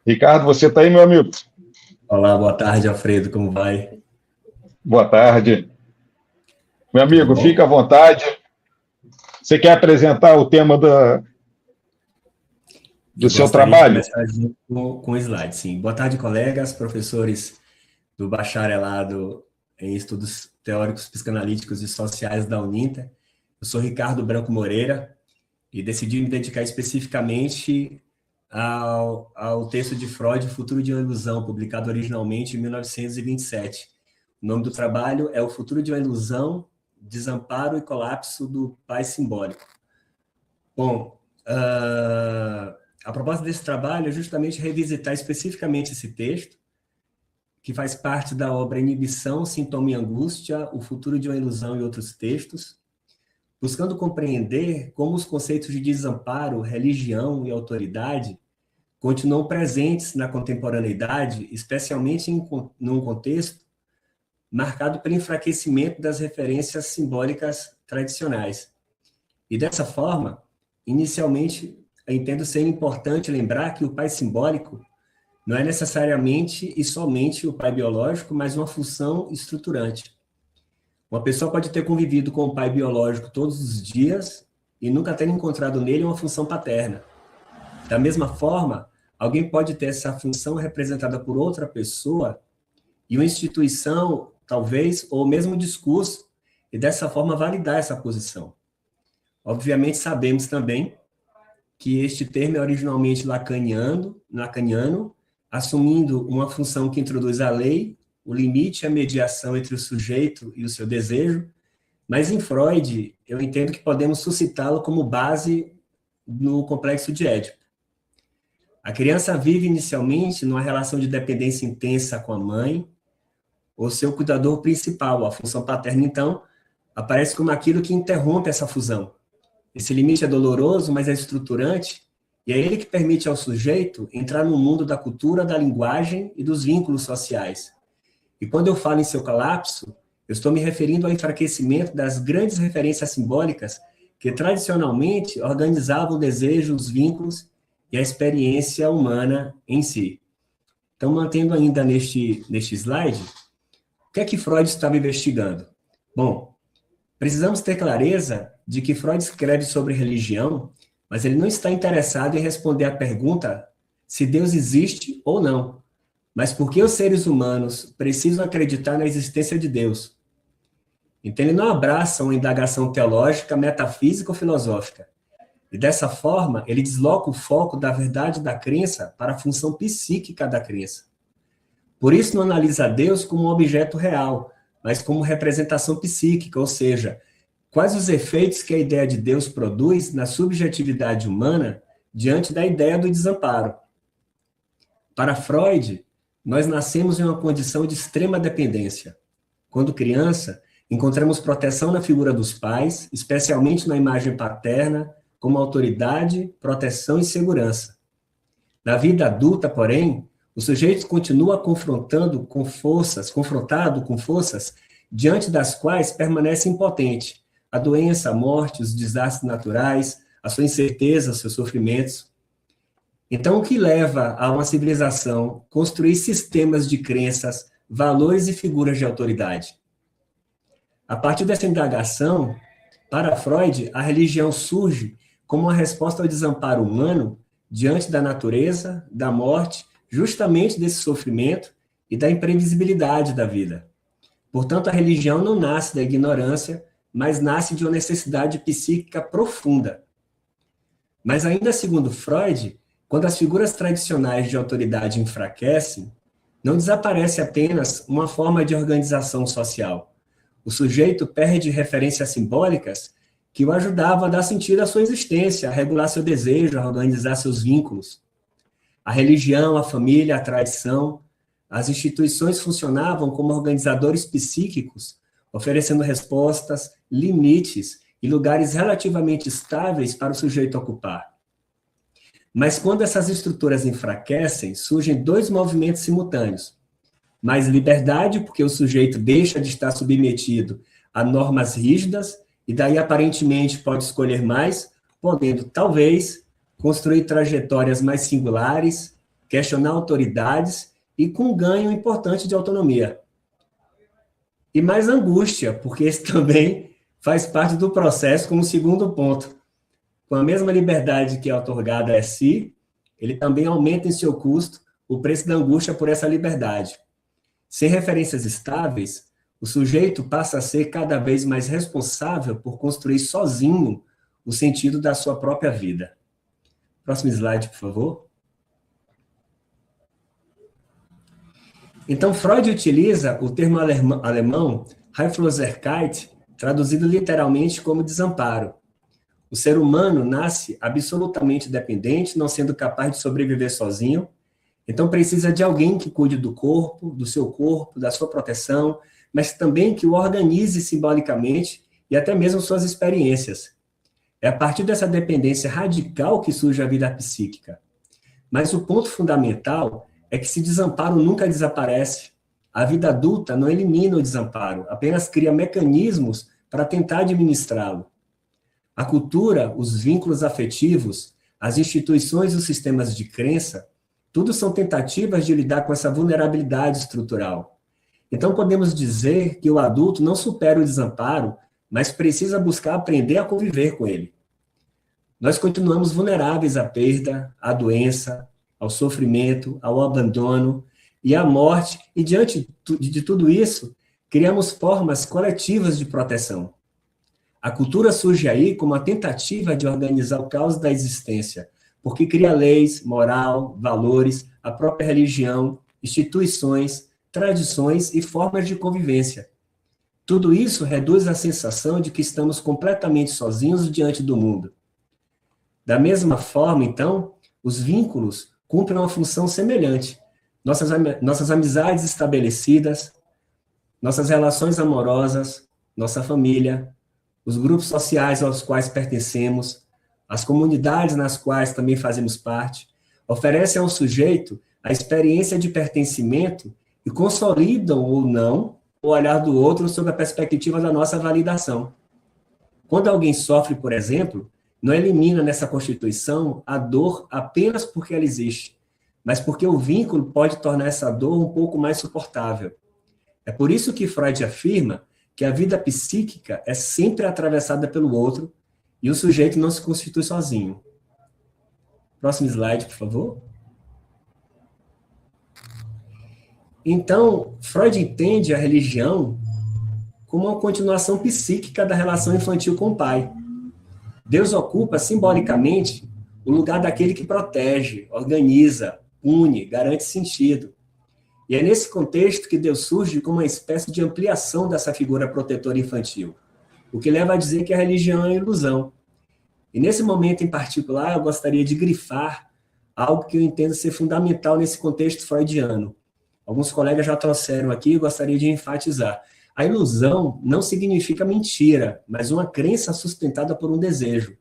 Ricardo, você está aí, meu amigo? Olá, boa tarde, Alfredo, como vai? Boa tarde. Meu Tudo amigo, fica bom? à vontade. Você quer apresentar o tema do Eu seu gostaria de trabalho? começar junto com o slide, sim. Boa tarde, colegas, professores do bacharelado em estudos teóricos, psicanalíticos e sociais da Uninter. Eu sou Ricardo Branco Moreira e decidi me dedicar especificamente ao texto de Freud, Futuro de uma Ilusão, publicado originalmente em 1927. O nome do trabalho é O Futuro de uma Ilusão, Desamparo e Colapso do Pai Simbólico. Bom, a proposta desse trabalho é justamente revisitar especificamente esse texto, que faz parte da obra Inibição, Sintoma e Angústia, O Futuro de uma Ilusão e Outros Textos, buscando compreender como os conceitos de desamparo, religião e autoridade continuam presentes na contemporaneidade, especialmente num contexto marcado pelo enfraquecimento das referências simbólicas tradicionais. E dessa forma, inicialmente, eu entendo ser importante lembrar que o pai simbólico não é necessariamente e somente o pai biológico, mas uma função estruturante. Uma pessoa pode ter convivido com o pai biológico todos os dias e nunca ter encontrado nele uma função paterna. Da mesma forma, alguém pode ter essa função representada por outra pessoa e uma instituição, talvez, ou mesmo discurso, e dessa forma validar essa posição. Obviamente, sabemos também que este termo é originalmente lacaniano, assumindo uma função que introduz a lei, o limite e a mediação entre o sujeito e o seu desejo, mas em Freud, eu entendo que podemos suscitá-lo como base no complexo de Édipo. A criança vive inicialmente numa relação de dependência intensa com a mãe, ou seu cuidador principal, a função paterna, então, aparece como aquilo que interrompe essa fusão. Esse limite é doloroso, mas é estruturante, e é ele que permite ao sujeito entrar no mundo da cultura, da linguagem e dos vínculos sociais. E quando eu falo em seu colapso, eu estou me referindo ao enfraquecimento das grandes referências simbólicas que tradicionalmente organizavam o desejo, os vínculos e a experiência humana em si. Então, mantendo ainda neste slide, o que é que Freud estava investigando? Bom, precisamos ter clareza de que Freud escreve sobre religião, mas ele não está interessado em responder à pergunta se Deus existe ou não, mas por que os seres humanos precisam acreditar na existência de Deus. Então ele não abraça uma indagação teológica, metafísica ou filosófica. E dessa forma, ele desloca o foco da verdade da crença para a função psíquica da crença. Por isso não analisa Deus como um objeto real, mas como representação psíquica, ou seja, quais os efeitos que a ideia de Deus produz na subjetividade humana diante da ideia do desamparo. Para Freud, nós nascemos em uma condição de extrema dependência. Quando criança, encontramos proteção na figura dos pais, especialmente na imagem paterna, como autoridade, proteção e segurança. Na vida adulta, porém, o sujeito continua confrontado com forças diante das quais permanece impotente. A doença, a morte, os desastres naturais, a sua incerteza, os seus sofrimentos. Então, o que leva a uma civilização construir sistemas de crenças, valores e figuras de autoridade? A partir dessa indagação, para Freud, a religião surge como uma resposta ao desamparo humano diante da natureza, da morte, justamente desse sofrimento e da imprevisibilidade da vida. Portanto, a religião não nasce da ignorância, mas nasce de uma necessidade psíquica profunda. Mas ainda segundo Freud, quando as figuras tradicionais de autoridade enfraquecem, não desaparece apenas uma forma de organização social. O sujeito perde referências simbólicas que o ajudavam a dar sentido à sua existência, a regular seu desejo, a organizar seus vínculos. A religião, a família, a tradição, as instituições funcionavam como organizadores psíquicos, oferecendo respostas, limites e lugares relativamente estáveis para o sujeito ocupar. Mas quando essas estruturas enfraquecem, surgem dois movimentos simultâneos. Mais liberdade, porque o sujeito deixa de estar submetido a normas rígidas e daí aparentemente pode escolher mais, podendo talvez construir trajetórias mais singulares, questionar autoridades e com ganho importante de autonomia. E mais angústia, porque esse também faz parte do processo como segundo ponto. Com a mesma liberdade que é otorgada a si, ele também aumenta em seu custo o preço da angústia por essa liberdade. Sem referências estáveis, o sujeito passa a ser cada vez mais responsável por construir sozinho o sentido da sua própria vida. Próximo slide, por favor. Então, Freud utiliza o termo alemão Hilflosigkeit, traduzido literalmente como desamparo. O ser humano nasce absolutamente dependente, não sendo capaz de sobreviver sozinho, então precisa de alguém que cuide do corpo, do seu corpo, da sua proteção, mas também que o organize simbolicamente e até mesmo suas experiências. É a partir dessa dependência radical que surge a vida psíquica. Mas o ponto fundamental é que esse desamparo nunca desaparece. A vida adulta não elimina o desamparo, apenas cria mecanismos para tentar administrá-lo. A cultura, os vínculos afetivos, as instituições e os sistemas de crença, tudo são tentativas de lidar com essa vulnerabilidade estrutural. Então podemos dizer que o adulto não supera o desamparo, mas precisa buscar aprender a conviver com ele. Nós continuamos vulneráveis à perda, à doença, ao sofrimento, ao abandono e à morte, e diante de tudo isso, criamos formas coletivas de proteção. A cultura surge aí como uma tentativa de organizar o caos da existência, porque cria leis, moral, valores, a própria religião, instituições, tradições e formas de convivência. Tudo isso reduz a sensação de que estamos completamente sozinhos diante do mundo. Da mesma forma, então, os vínculos cumprem uma função semelhante. Nossas amizades estabelecidas, nossas relações amorosas, nossa família, os grupos sociais aos quais pertencemos, as comunidades nas quais também fazemos parte, oferecem ao sujeito a experiência de pertencimento e consolidam ou não o olhar do outro sob a perspectiva da nossa validação. Quando alguém sofre, por exemplo, não elimina nessa constituição a dor apenas porque ela existe, mas porque o vínculo pode tornar essa dor um pouco mais suportável. É por isso que Freud afirma que a vida psíquica é sempre atravessada pelo outro e o sujeito não se constitui sozinho. Próximo slide, por favor. Então, Freud entende a religião como uma continuação psíquica da relação infantil com o pai. Deus ocupa, simbolicamente, o lugar daquele que protege, organiza, une, garante sentido. E é nesse contexto que Deus surge como uma espécie de ampliação dessa figura protetora infantil, o que leva a dizer que a religião é uma ilusão. E nesse momento em particular, eu gostaria de grifar algo que eu entendo ser fundamental nesse contexto freudiano. Alguns colegas já trouxeram aqui e eu gostaria de enfatizar. A ilusão não significa mentira, mas uma crença sustentada por um desejo.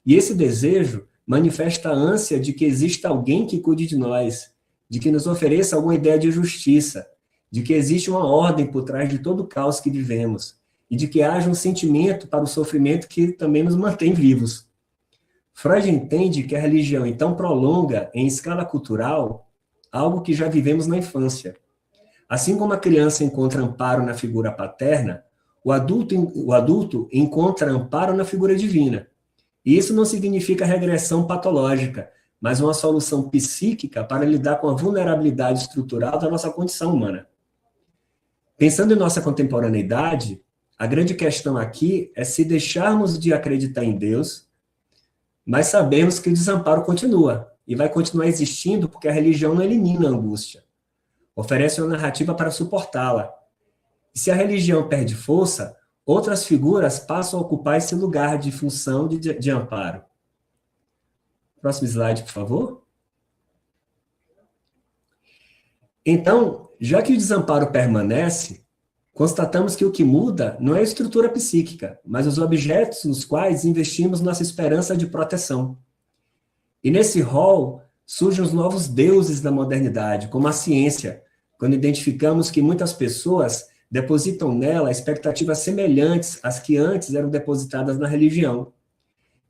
E esse desejo manifesta a ânsia de que exista alguém que cuide de nós, de que nos ofereça alguma ideia de justiça, de que existe uma ordem por trás de todo o caos que vivemos, e de que haja um sentimento para o sofrimento que também nos mantém vivos. Freud entende que a religião, então, prolonga, em escala cultural, algo que já vivemos na infância. Assim como a criança encontra amparo na figura paterna, o adulto encontra amparo na figura divina. E isso não significa regressão patológica, mas uma solução psíquica para lidar com a vulnerabilidade estrutural da nossa condição humana. Pensando em nossa contemporaneidade, a grande questão aqui é se deixarmos de acreditar em Deus, mas sabemos que o desamparo continua, e vai continuar existindo porque a religião não elimina a angústia. Oferece uma narrativa para suportá-la. E se a religião perde força, outras figuras passam a ocupar esse lugar de função de amparo. Próximo slide, por favor. Então, já que o desamparo permanece, constatamos que o que muda não é a estrutura psíquica, mas os objetos nos quais investimos nossa esperança de proteção. E nesse rol surgem os novos deuses da modernidade, como a ciência, quando identificamos que muitas pessoas depositam nela expectativas semelhantes às que antes eram depositadas na religião.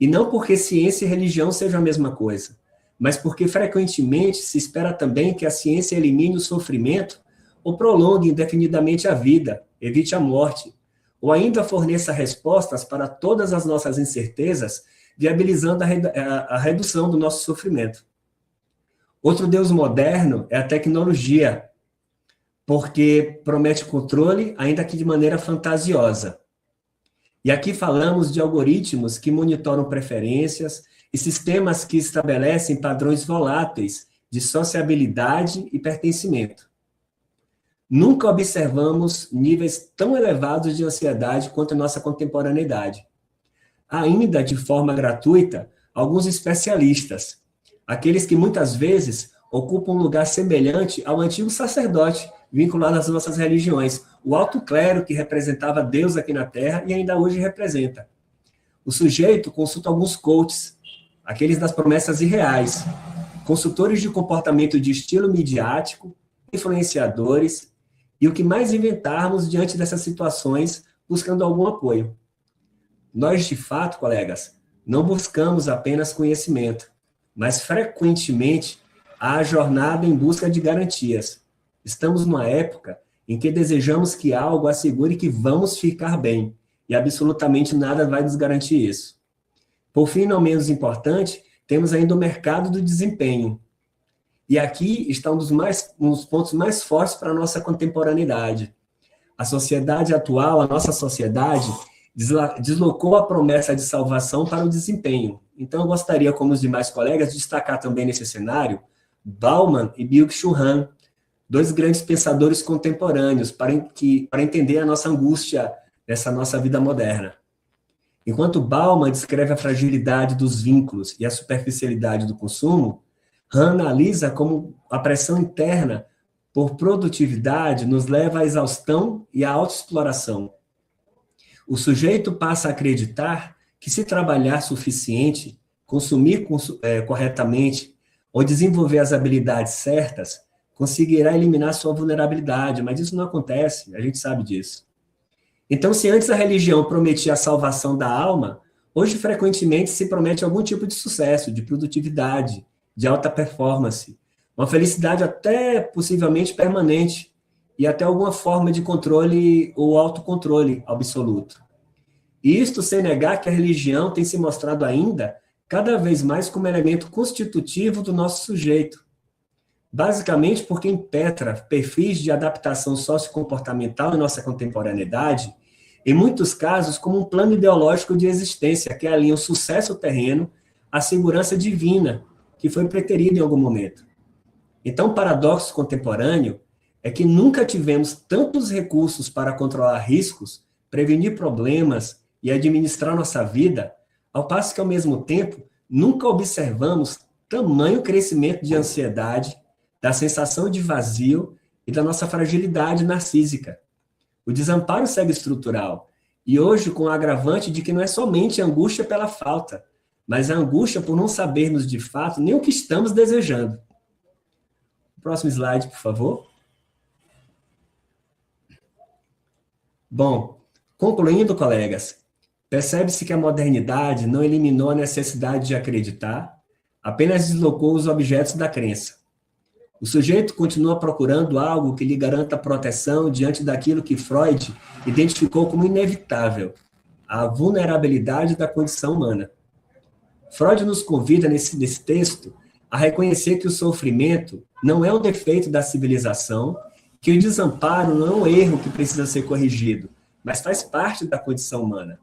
E não porque ciência e religião sejam a mesma coisa, mas porque frequentemente se espera também que a ciência elimine o sofrimento ou prolongue indefinidamente a vida, evite a morte, ou ainda forneça respostas para todas as nossas incertezas, viabilizando a redução do nosso sofrimento. Outro Deus moderno é a tecnologia, porque promete controle, ainda que de maneira fantasiosa. E aqui falamos de algoritmos que monitoram preferências e sistemas que estabelecem padrões voláteis de sociabilidade e pertencimento. Nunca observamos níveis tão elevados de ansiedade quanto a nossa contemporaneidade. Ainda de forma gratuita, alguns especialistas, aqueles que muitas vezes ocupam um lugar semelhante ao antigo sacerdote vinculado às nossas religiões, o alto clero que representava Deus aqui na Terra e ainda hoje representa. O sujeito consulta alguns coaches, aqueles das promessas irreais, consultores de comportamento de estilo midiático, influenciadores, e o que mais inventarmos diante dessas situações, buscando algum apoio. Nós, de fato, colegas, não buscamos apenas conhecimento, mas frequentemente a jornada em busca de garantias. Estamos numa época em que desejamos que algo assegure que vamos ficar bem, e absolutamente nada vai nos garantir isso. Por fim, não menos importante, temos ainda o mercado do desempenho. E aqui está um dos pontos mais fortes para a nossa contemporaneidade. A sociedade atual, a nossa sociedade, deslocou a promessa de salvação para o desempenho. Então, eu gostaria, como os demais colegas, de destacar também nesse cenário Bauman e Byung-Chul Han, dois grandes pensadores contemporâneos, para entender a nossa angústia nessa nossa vida moderna. Enquanto Bauman descreve a fragilidade dos vínculos e a superficialidade do consumo, Han analisa como a pressão interna por produtividade nos leva à exaustão e à autoexploração. O sujeito passa a acreditar que se trabalhar suficiente, consumir corretamente ou desenvolver as habilidades certas, conseguirá eliminar sua vulnerabilidade, mas isso não acontece, a gente sabe disso. Então, se antes a religião prometia a salvação da alma, hoje frequentemente se promete algum tipo de sucesso, de produtividade, de alta performance, uma felicidade até possivelmente permanente e até alguma forma de controle ou autocontrole absoluto. E isto sem negar que a religião tem se mostrado ainda cada vez mais como elemento constitutivo do nosso sujeito, basicamente porque impetra perfis de adaptação sociocomportamental em nossa contemporaneidade, em muitos casos como um plano ideológico de existência que alinha o sucesso terreno à segurança divina, que foi preterido em algum momento. Então, o paradoxo contemporâneo é que nunca tivemos tantos recursos para controlar riscos, prevenir problemas e administrar nossa vida, ao passo que, ao mesmo tempo, nunca observamos tamanho crescimento de ansiedade, da sensação de vazio e da nossa fragilidade narcísica. O desamparo segue estrutural, e hoje com o agravante de que não é somente a angústia pela falta, mas a angústia por não sabermos de fato nem o que estamos desejando. Próximo slide, por favor. Bom, concluindo, colegas, percebe-se que a modernidade não eliminou a necessidade de acreditar, apenas deslocou os objetos da crença. O sujeito continua procurando algo que lhe garanta proteção diante daquilo que Freud identificou como inevitável, a vulnerabilidade da condição humana. Freud nos convida, nesse texto, a reconhecer que o sofrimento não é um defeito da civilização, que o desamparo não é um erro que precisa ser corrigido, mas faz parte da condição humana.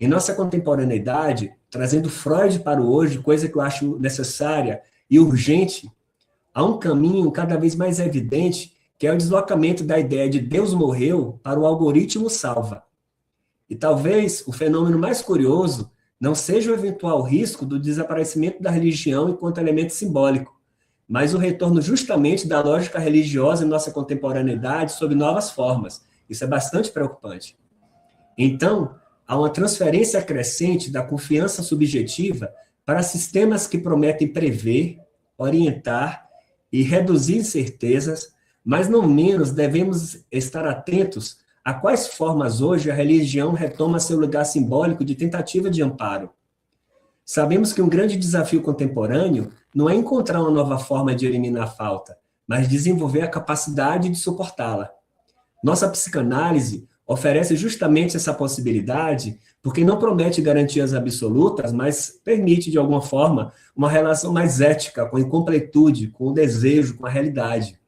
Em nossa contemporaneidade, trazendo Freud para o hoje, coisa que eu acho necessária e urgente, há um caminho cada vez mais evidente, que é o deslocamento da ideia de Deus morreu para o algoritmo salva. E talvez o fenômeno mais curioso não seja o eventual risco do desaparecimento da religião enquanto elemento simbólico, mas o retorno justamente da lógica religiosa em nossa contemporaneidade sob novas formas. Isso é bastante preocupante. Então, há uma transferência crescente da confiança subjetiva para sistemas que prometem prever, orientar e reduzir incertezas, mas não menos devemos estar atentos a quais formas hoje a religião retoma seu lugar simbólico de tentativa de amparo. Sabemos que um grande desafio contemporâneo não é encontrar uma nova forma de eliminar a falta, mas desenvolver a capacidade de suportá-la. Nossa psicanálise oferece justamente essa possibilidade, porque não promete garantias absolutas, mas permite, de alguma forma, uma relação mais ética com a incompletude, com o desejo, com a realidade.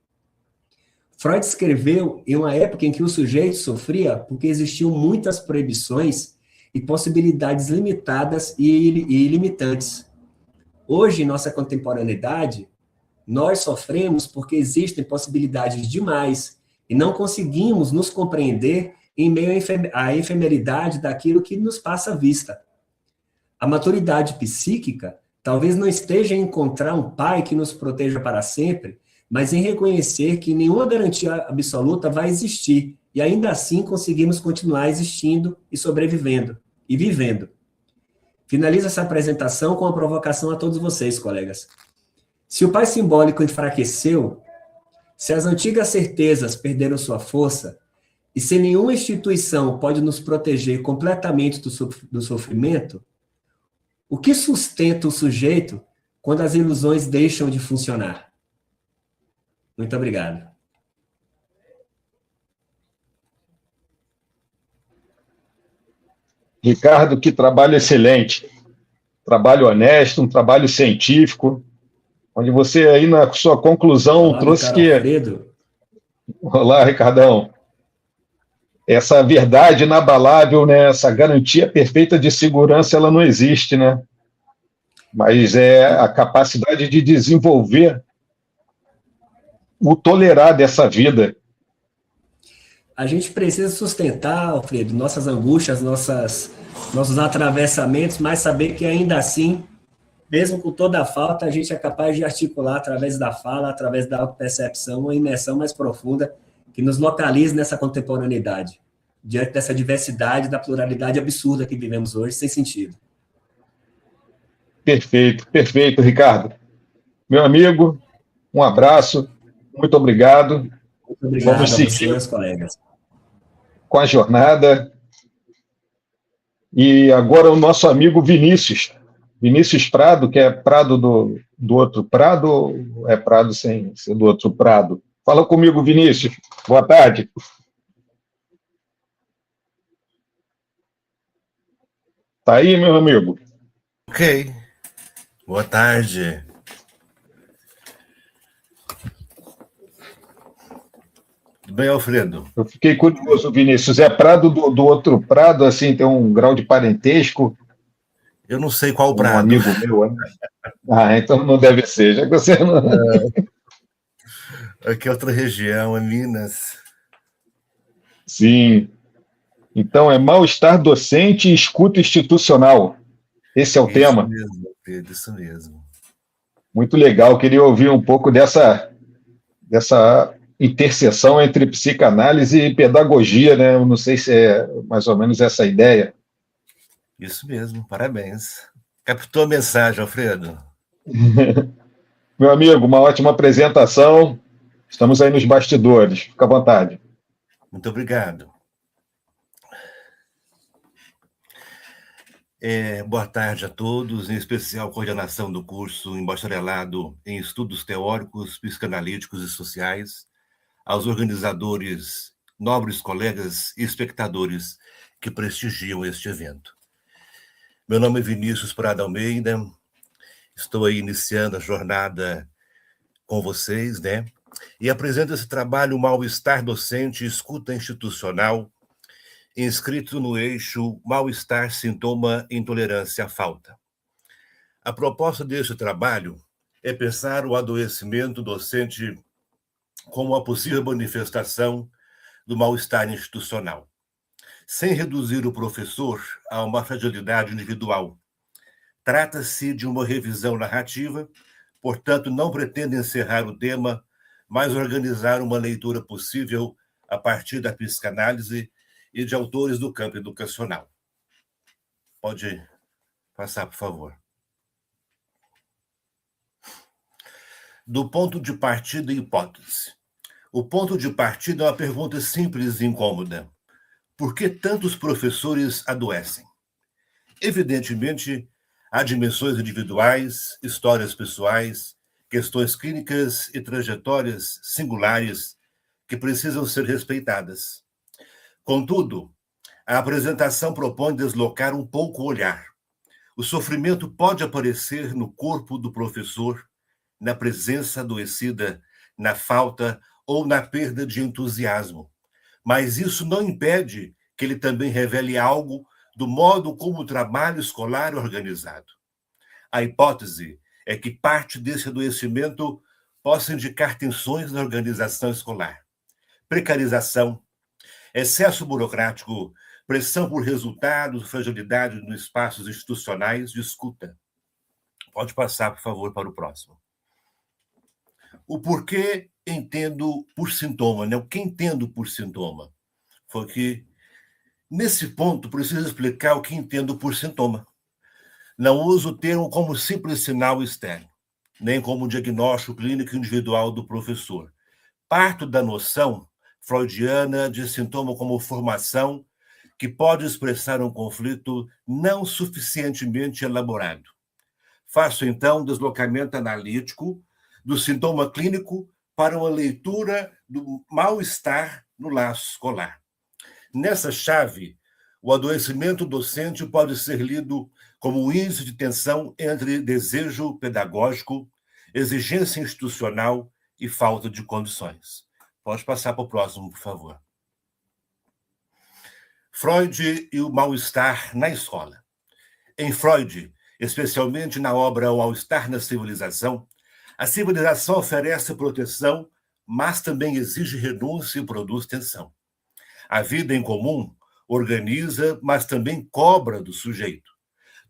Freud escreveu em uma época em que o sujeito sofria porque existiam muitas proibições e possibilidades limitadas e ilimitantes. Hoje, em nossa contemporaneidade, nós sofremos porque existem possibilidades demais e não conseguimos nos compreender em meio à efemeridade daquilo que nos passa à vista. A maturidade psíquica talvez não esteja em encontrar um pai que nos proteja para sempre, mas em reconhecer que nenhuma garantia absoluta vai existir, e ainda assim conseguimos continuar existindo e sobrevivendo, e vivendo. Finalizo essa apresentação com uma provocação a todos vocês, colegas. Se o pai simbólico enfraqueceu, se as antigas certezas perderam sua força, e se nenhuma instituição pode nos proteger completamente do sofrimento, o que sustenta o sujeito quando as ilusões deixam de funcionar? Muito obrigado. Ricardo, que trabalho excelente. Trabalho honesto, um trabalho científico, onde você aí na sua conclusão Olá, trouxe caro que... Alfredo. Olá, Ricardão. Essa verdade inabalável, né? Essa garantia perfeita de segurança, ela não existe, né? Mas é a capacidade de desenvolver o tolerar dessa vida. A gente precisa sustentar, Alfredo, nossas angústias, nossos atravessamentos, mas saber que ainda assim, mesmo com toda a falta, a gente é capaz de articular através da fala, através da autopercepção, uma imersão mais profunda que nos localize nessa contemporaneidade, diante dessa diversidade, da pluralidade absurda que vivemos hoje, sem sentido. Perfeito, perfeito, Ricardo. Meu amigo, um abraço, muito obrigado. Muito obrigado Vamos a seguir você e aos colegas. com a jornada. E agora o nosso amigo Vinícius Prado, que é Prado do outro Prado, ou é Prado sem ser do outro Prado? Fala comigo, Vinícius. Boa tarde. Tá aí, meu amigo? Ok. Boa tarde. Tudo bem, Alfredo? Eu fiquei curioso, Vinícius. É Prado do outro Prado, assim, tem um grau de parentesco? Eu não sei qual Um Prado. amigo meu. Ah, então não deve ser, já que você não... Aqui é outra região, é Minas. Sim. Então é mal-estar docente e escuta institucional. Esse é o tema. Mesmo, Pedro, isso mesmo. Muito legal. Queria ouvir um pouco dessa interseção entre psicanálise e pedagogia, né? Eu não sei se é mais ou menos essa a ideia. Isso mesmo, parabéns. Captou a mensagem, Alfredo? Meu amigo, uma ótima apresentação. Estamos aí nos bastidores. Fica à vontade. Muito obrigado. Boa tarde a todos, em especial coordenação do curso em bacharelado em Estudos Teóricos, Psicanalíticos e Sociais, aos organizadores, nobres colegas e espectadores que prestigiam este evento. Meu nome é Vinícius Prado Almeida, estou aí iniciando a jornada com vocês, né? E apresento esse trabalho Mal-Estar Docente e Escuta Institucional, inscrito no eixo Mal-Estar, Sintoma, Intolerância à Falta. A proposta deste trabalho é pensar o adoecimento docente como uma possível manifestação do mal-estar institucional, sem reduzir o professor a uma fragilidade individual. Trata-se de uma revisão narrativa, portanto, não pretende encerrar o tema, mas organizar uma leitura possível a partir da psicanálise e de autores do campo educacional. Pode passar, por favor. Do ponto de partida e hipótese. O ponto de partida é uma pergunta simples e incômoda. Por que tantos professores adoecem? Evidentemente, Há dimensões individuais, histórias pessoais, questões clínicas e trajetórias singulares que precisam ser respeitadas. Contudo, a apresentação propõe deslocar um pouco o olhar. O sofrimento pode aparecer no corpo do professor, na presença adoecida, na falta ou na perda de entusiasmo. Mas isso não impede que ele também revele algo do modo como o trabalho escolar é organizado. A hipótese é que parte desse adoecimento possa indicar tensões na organização escolar. Precarização, excesso burocrático, pressão por resultados, fragilidade nos espaços institucionais de escuta. Pode passar, por favor, para o próximo. O porquê entendo por sintoma, né? O que entendo por sintoma? Foi que, nesse ponto, preciso explicar o que entendo por sintoma. Não uso o termo como simples sinal externo, nem como diagnóstico clínico individual do professor. Parto da noção freudiana de sintoma como formação que pode expressar um conflito não suficientemente elaborado. Faço, então, um deslocamento analítico do sintoma clínico para uma leitura do mal-estar no laço escolar. Nessa chave, o adoecimento docente pode ser lido como um índice de tensão entre desejo pedagógico, exigência institucional e falta de condições. Pode passar para o próximo, por favor. Freud e o mal-estar na escola. Em Freud, especialmente na obra O Mal-Estar na Civilização, a civilização oferece proteção, mas também exige renúncia e produz tensão. A vida em comum organiza, mas também cobra do sujeito.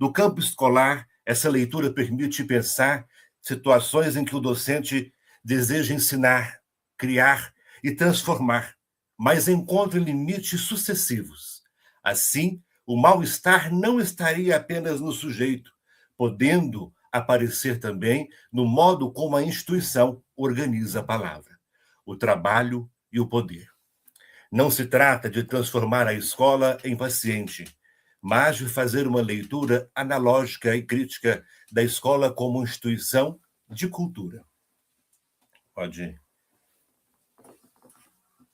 No campo escolar, essa leitura permite pensar situações em que o docente deseja ensinar, criar e transformar, mas encontra limites sucessivos. Assim, o mal-estar não estaria apenas no sujeito, podendo aparecer também no modo como a instituição organiza a palavra, o trabalho e o poder. Não se trata de transformar a escola em paciente, mas de fazer uma leitura analógica e crítica da escola como instituição de cultura.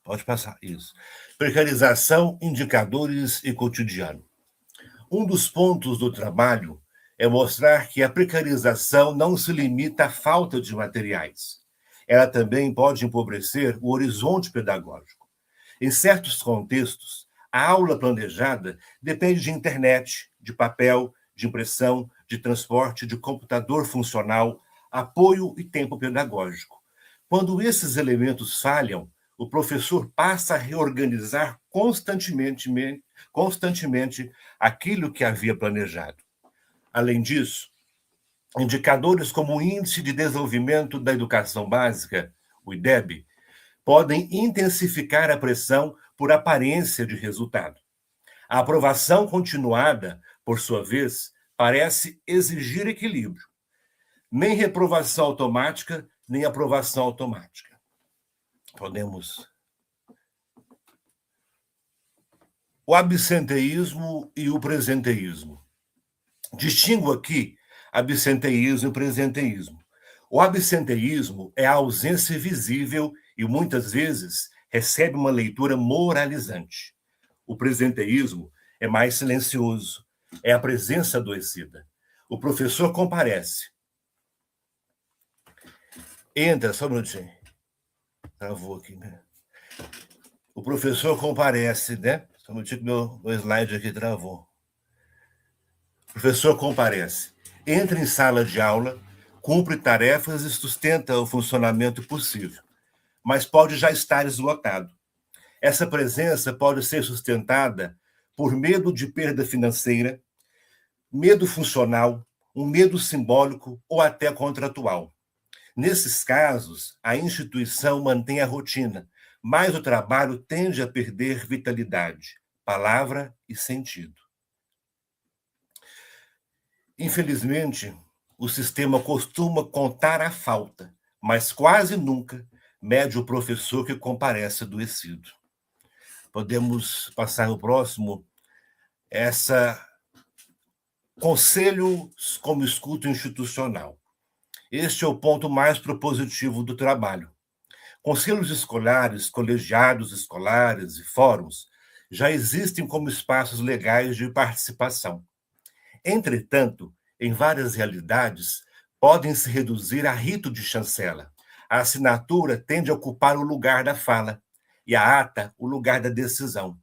Pode passar, isso. Precarização, indicadores e cotidiano. Um dos pontos do trabalho é mostrar que a precarização não se limita à falta de materiais. Ela também pode empobrecer o horizonte pedagógico. Em certos contextos, a aula planejada depende de internet, de papel, de impressão, de transporte, de computador funcional, apoio e tempo pedagógico. Quando esses elementos falham, o professor passa a reorganizar constantemente aquilo que havia planejado. Além disso, indicadores como o Índice de Desenvolvimento da Educação Básica, o IDEB, podem intensificar a pressão por aparência de resultado. A aprovação continuada, por sua vez, parece exigir equilíbrio. Nem reprovação automática, nem aprovação automática. Podemos. O absenteísmo e o presenteísmo. Distingo aqui absenteísmo e presenteísmo. O absenteísmo é a ausência visível e, muitas vezes, recebe uma leitura moralizante. O presenteísmo é mais silencioso, é a presença adoecida. O professor comparece. Entra, só um minutinho. Travou aqui, né? O professor comparece, né? Só um minutinho que meu slide aqui travou. O professor comparece. Entra em sala de aula, cumpre tarefas e sustenta o funcionamento possível, mas pode já estar esgotado. Essa presença pode ser sustentada por medo de perda financeira, medo funcional, um medo simbólico ou até contratual. Nesses casos, a instituição mantém a rotina, mas o trabalho tende a perder vitalidade, palavra e sentido. Infelizmente, o sistema costuma contar a falta, mas quase nunca mede o professor que comparece adoecido. Podemos passar o próximo. Conselhos como escuta institucional. Este é o ponto mais propositivo do trabalho. Conselhos escolares, colegiados escolares e fóruns já existem como espaços legais de participação. Entretanto, em várias realidades, podem se reduzir a rito de chancela. A assinatura tende a ocupar o lugar da fala e a ata o lugar da decisão.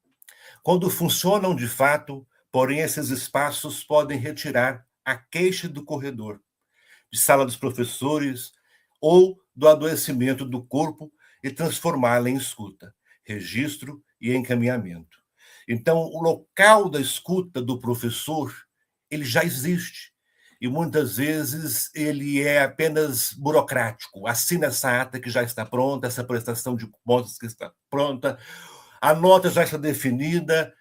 Quando funcionam de fato, porém, esses espaços podem retirar a queixa do corredor, de sala dos professores ou do adoecimento do corpo e transformá-la em escuta, registro e encaminhamento. Então, o local da escuta do professor, ele já existe. E muitas vezes ele é apenas burocrático. Assina essa ata que já está pronta, essa prestação de contas que está pronta, a nota já está definida,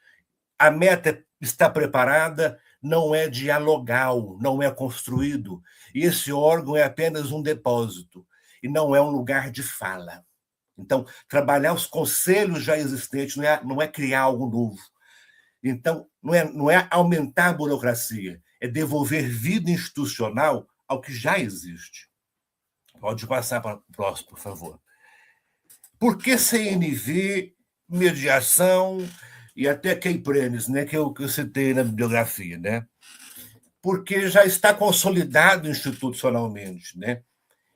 a meta está preparada, não é dialogal, não é construído. E esse órgão é apenas um depósito, e não é um lugar de fala. Então, trabalhar os conselhos já existentes não é criar algo novo. Então, não é aumentar a burocracia, é devolver vida institucional ao que já existe. Pode passar para o próximo, por favor. Por que CNV, mediação e até Keyprenes, né, que eu citei na bibliografia, né? Porque já está consolidado institucionalmente, né?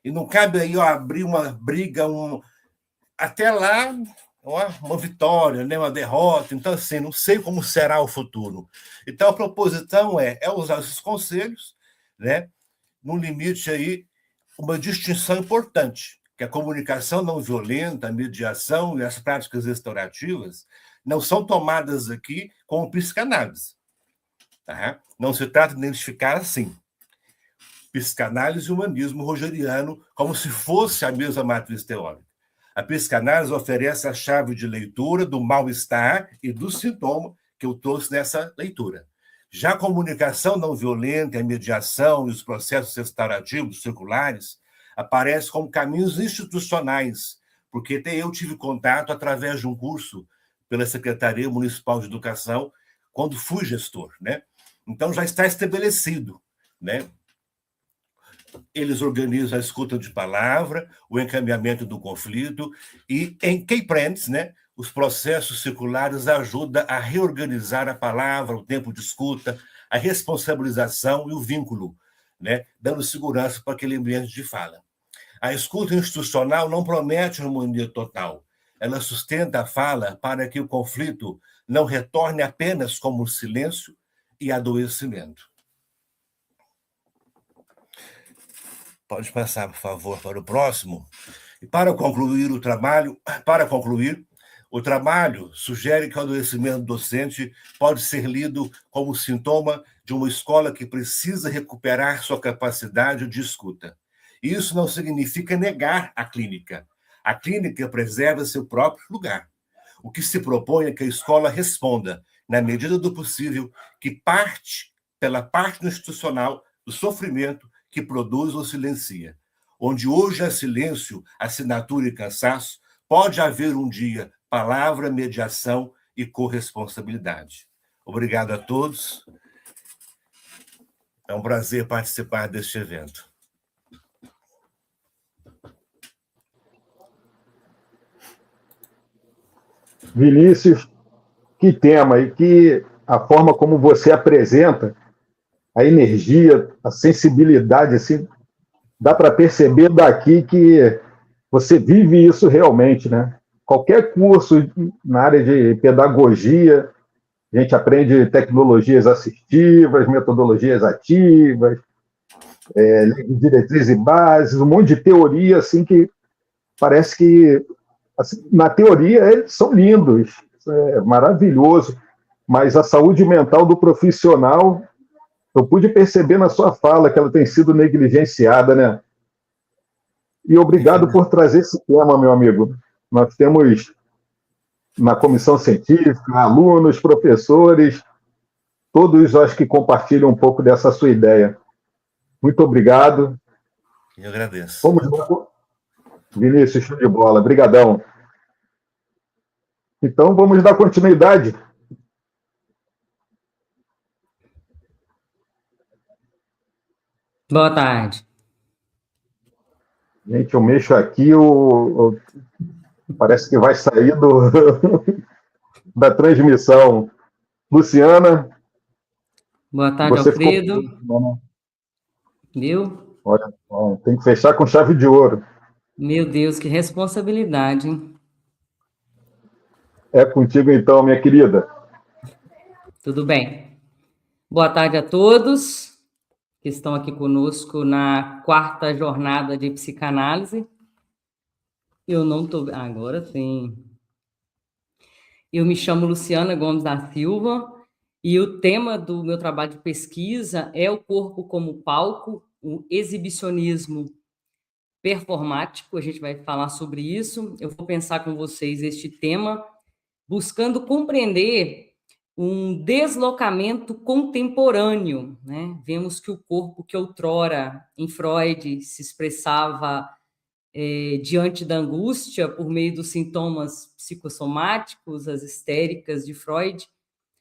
E não cabe aí abrir uma briga, até lá, uma vitória, né, uma derrota. Então, assim, não sei como será o futuro. Então, a proposição é usar esses conselhos, né, no limite aí, uma distinção importante, que a comunicação não violenta, a mediação e as práticas restaurativas não são tomadas aqui como psicanálise. Tá? Não se trata de identificar assim. Psicanálise e humanismo rogeriano como se fosse a mesma matriz teórica. A psicanálise oferece a chave de leitura do mal-estar e do sintoma que eu trouxe nessa leitura. Já a comunicação não violenta, a mediação e os processos restaurativos circulares aparecem como caminhos institucionais, porque até eu tive contato através de um curso pela Secretaria Municipal de Educação, quando fui gestor, né? Então, já está estabelecido, né? Eles organizam a escuta de palavra, o encaminhamento do conflito, e em Keyprenes, né, os processos circulares ajudam a reorganizar a palavra, o tempo de escuta, a responsabilização e o vínculo, né, dando segurança para aquele ambiente de fala. A escuta institucional não promete harmonia total. Ela sustenta a fala para que o conflito não retorne apenas como silêncio e adoecimento. Pode passar, por favor, para o próximo. E para concluir, o trabalho sugere que o adoecimento docente pode ser lido como sintoma de uma escola que precisa recuperar sua capacidade de escuta. Isso não significa negar a clínica. A clínica preserva seu próprio lugar. O que se propõe é que a escola responda, na medida do possível, que parte pela parte institucional do sofrimento que produz ou silencia. Onde hoje há silêncio, assinatura e cansaço, pode haver um dia palavra, mediação e corresponsabilidade. Obrigado a todos. É um prazer participar deste evento. Vinícius, que tema e que a forma como você apresenta a energia, a sensibilidade, assim, dá para perceber daqui que você vive isso realmente, né? Qualquer curso na área de pedagogia, a gente aprende tecnologias assistivas, metodologias ativas, diretrizes e bases, um monte de teoria, assim, que parece que, assim, na teoria, eles são lindos, é maravilhoso, mas a saúde mental do profissional, eu pude perceber na sua fala que ela tem sido negligenciada, né? E obrigado por trazer esse tema, meu amigo. Nós temos na comissão científica, alunos, professores, todos acho que compartilham um pouco dessa sua ideia. Muito obrigado. Eu agradeço. Vamos lá. Vinícius, show de bola. Obrigadão. Então, vamos dar continuidade. Boa tarde. Gente, eu mexo aqui, parece que vai sair da transmissão. Luciana, Boa tarde, você ficou. Alfredo. Viu? Olha, tem que fechar com chave de ouro. Meu Deus, que responsabilidade, hein? É contigo então, minha querida. Tudo bem. Boa tarde a todos que estão aqui conosco na 4ª jornada de psicanálise. Eu não estou... Agora sim. Eu me chamo Luciana Gomes da Silva e o tema do meu trabalho de pesquisa é o corpo como palco, o exibicionismo performático. A gente vai falar sobre isso. Eu vou pensar com vocês este tema, buscando compreender um deslocamento contemporâneo, né? Vemos que o corpo que outrora, em Freud, se expressava diante da angústia por meio dos sintomas psicossomáticos, as histéricas de Freud,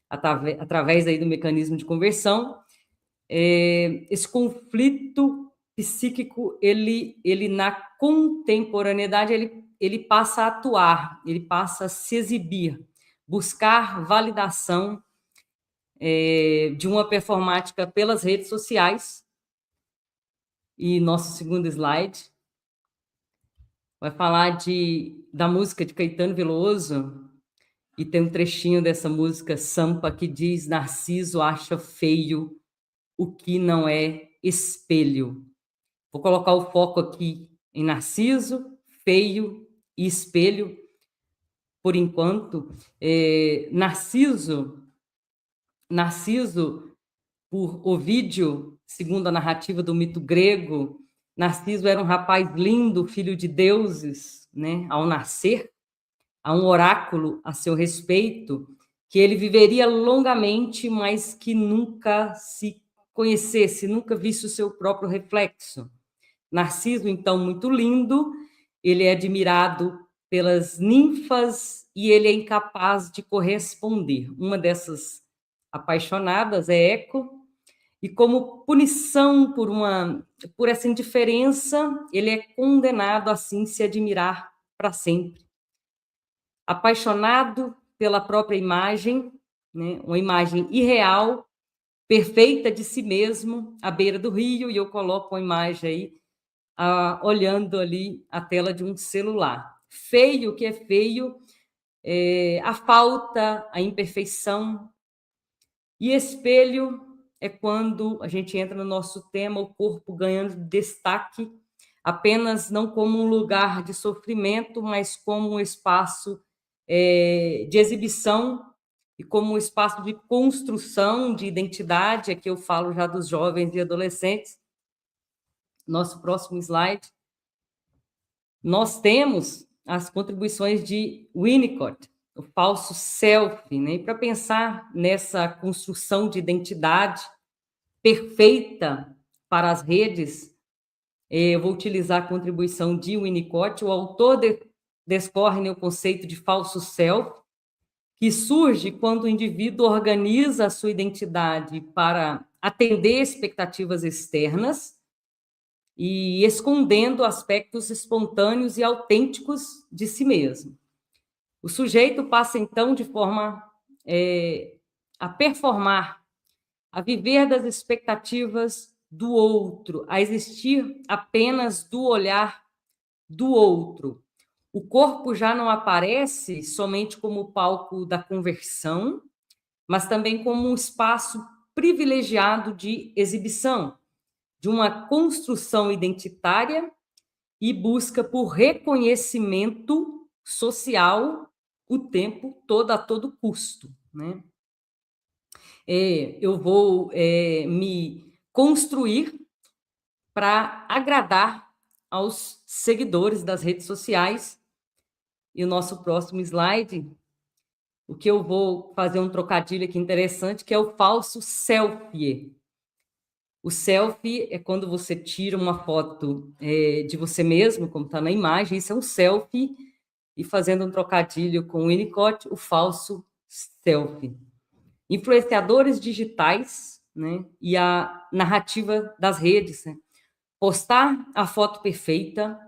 através aí do mecanismo de conversão, esse conflito psíquico, ele na contemporaneidade, ele passa a atuar, ele passa a se exibir, buscar validação de uma performática pelas redes sociais. E nosso segundo slide vai falar da música de Caetano Veloso, e tem um trechinho dessa música, Sampa, que diz: Narciso acha feio o que não é espelho. Vou colocar o foco aqui em Narciso, feio e espelho, por enquanto. Narciso, por Ovídio, segundo a narrativa do mito grego, Narciso era um rapaz lindo, filho de deuses, né? Ao nascer, há um oráculo a seu respeito, que ele viveria longamente, mas que nunca se conhecesse, nunca visse o seu próprio reflexo. Narciso, então, muito lindo, ele é admirado pelas ninfas e ele é incapaz de corresponder. Uma dessas apaixonadas é Eco, e como punição por essa indiferença, ele é condenado assim se admirar para sempre. Apaixonado pela própria imagem, né, uma imagem irreal, perfeita de si mesmo, à beira do rio, e eu coloco uma imagem aí, olhando ali a tela de um celular. Feio, o que é feio? A falta, a imperfeição. E espelho é quando a gente entra no nosso tema, o corpo ganhando destaque, apenas não como um lugar de sofrimento, mas como um espaço de exibição e como um espaço de construção de identidade. Aqui eu falo já dos jovens e adolescentes. Nosso próximo slide. Nós temos as contribuições de Winnicott, o falso self, né? E para pensar nessa construção de identidade perfeita para as redes, eu vou utilizar a contribuição de Winnicott. O autor discorre no conceito de falso self, que surge quando o indivíduo organiza a sua identidade para atender expectativas externas e escondendo aspectos espontâneos e autênticos de si mesmo. O sujeito passa, então, de forma a performar, a viver das expectativas do outro, a existir apenas do olhar do outro. O corpo já não aparece somente como palco da conversão, mas também como um espaço privilegiado de exibição, de uma construção identitária e busca por reconhecimento social o tempo todo, a todo custo, né? Eu vou me construir para agradar aos seguidores das redes sociais. E o nosso próximo slide, o que eu vou fazer um trocadilho aqui interessante, que é o falso selfie. O selfie é quando você tira uma foto de você mesmo, como está na imagem, isso é um selfie, e fazendo um trocadilho com o Winnicott, o falso selfie. Influenciadores digitais, né, e a narrativa das redes, né? postar a foto perfeita,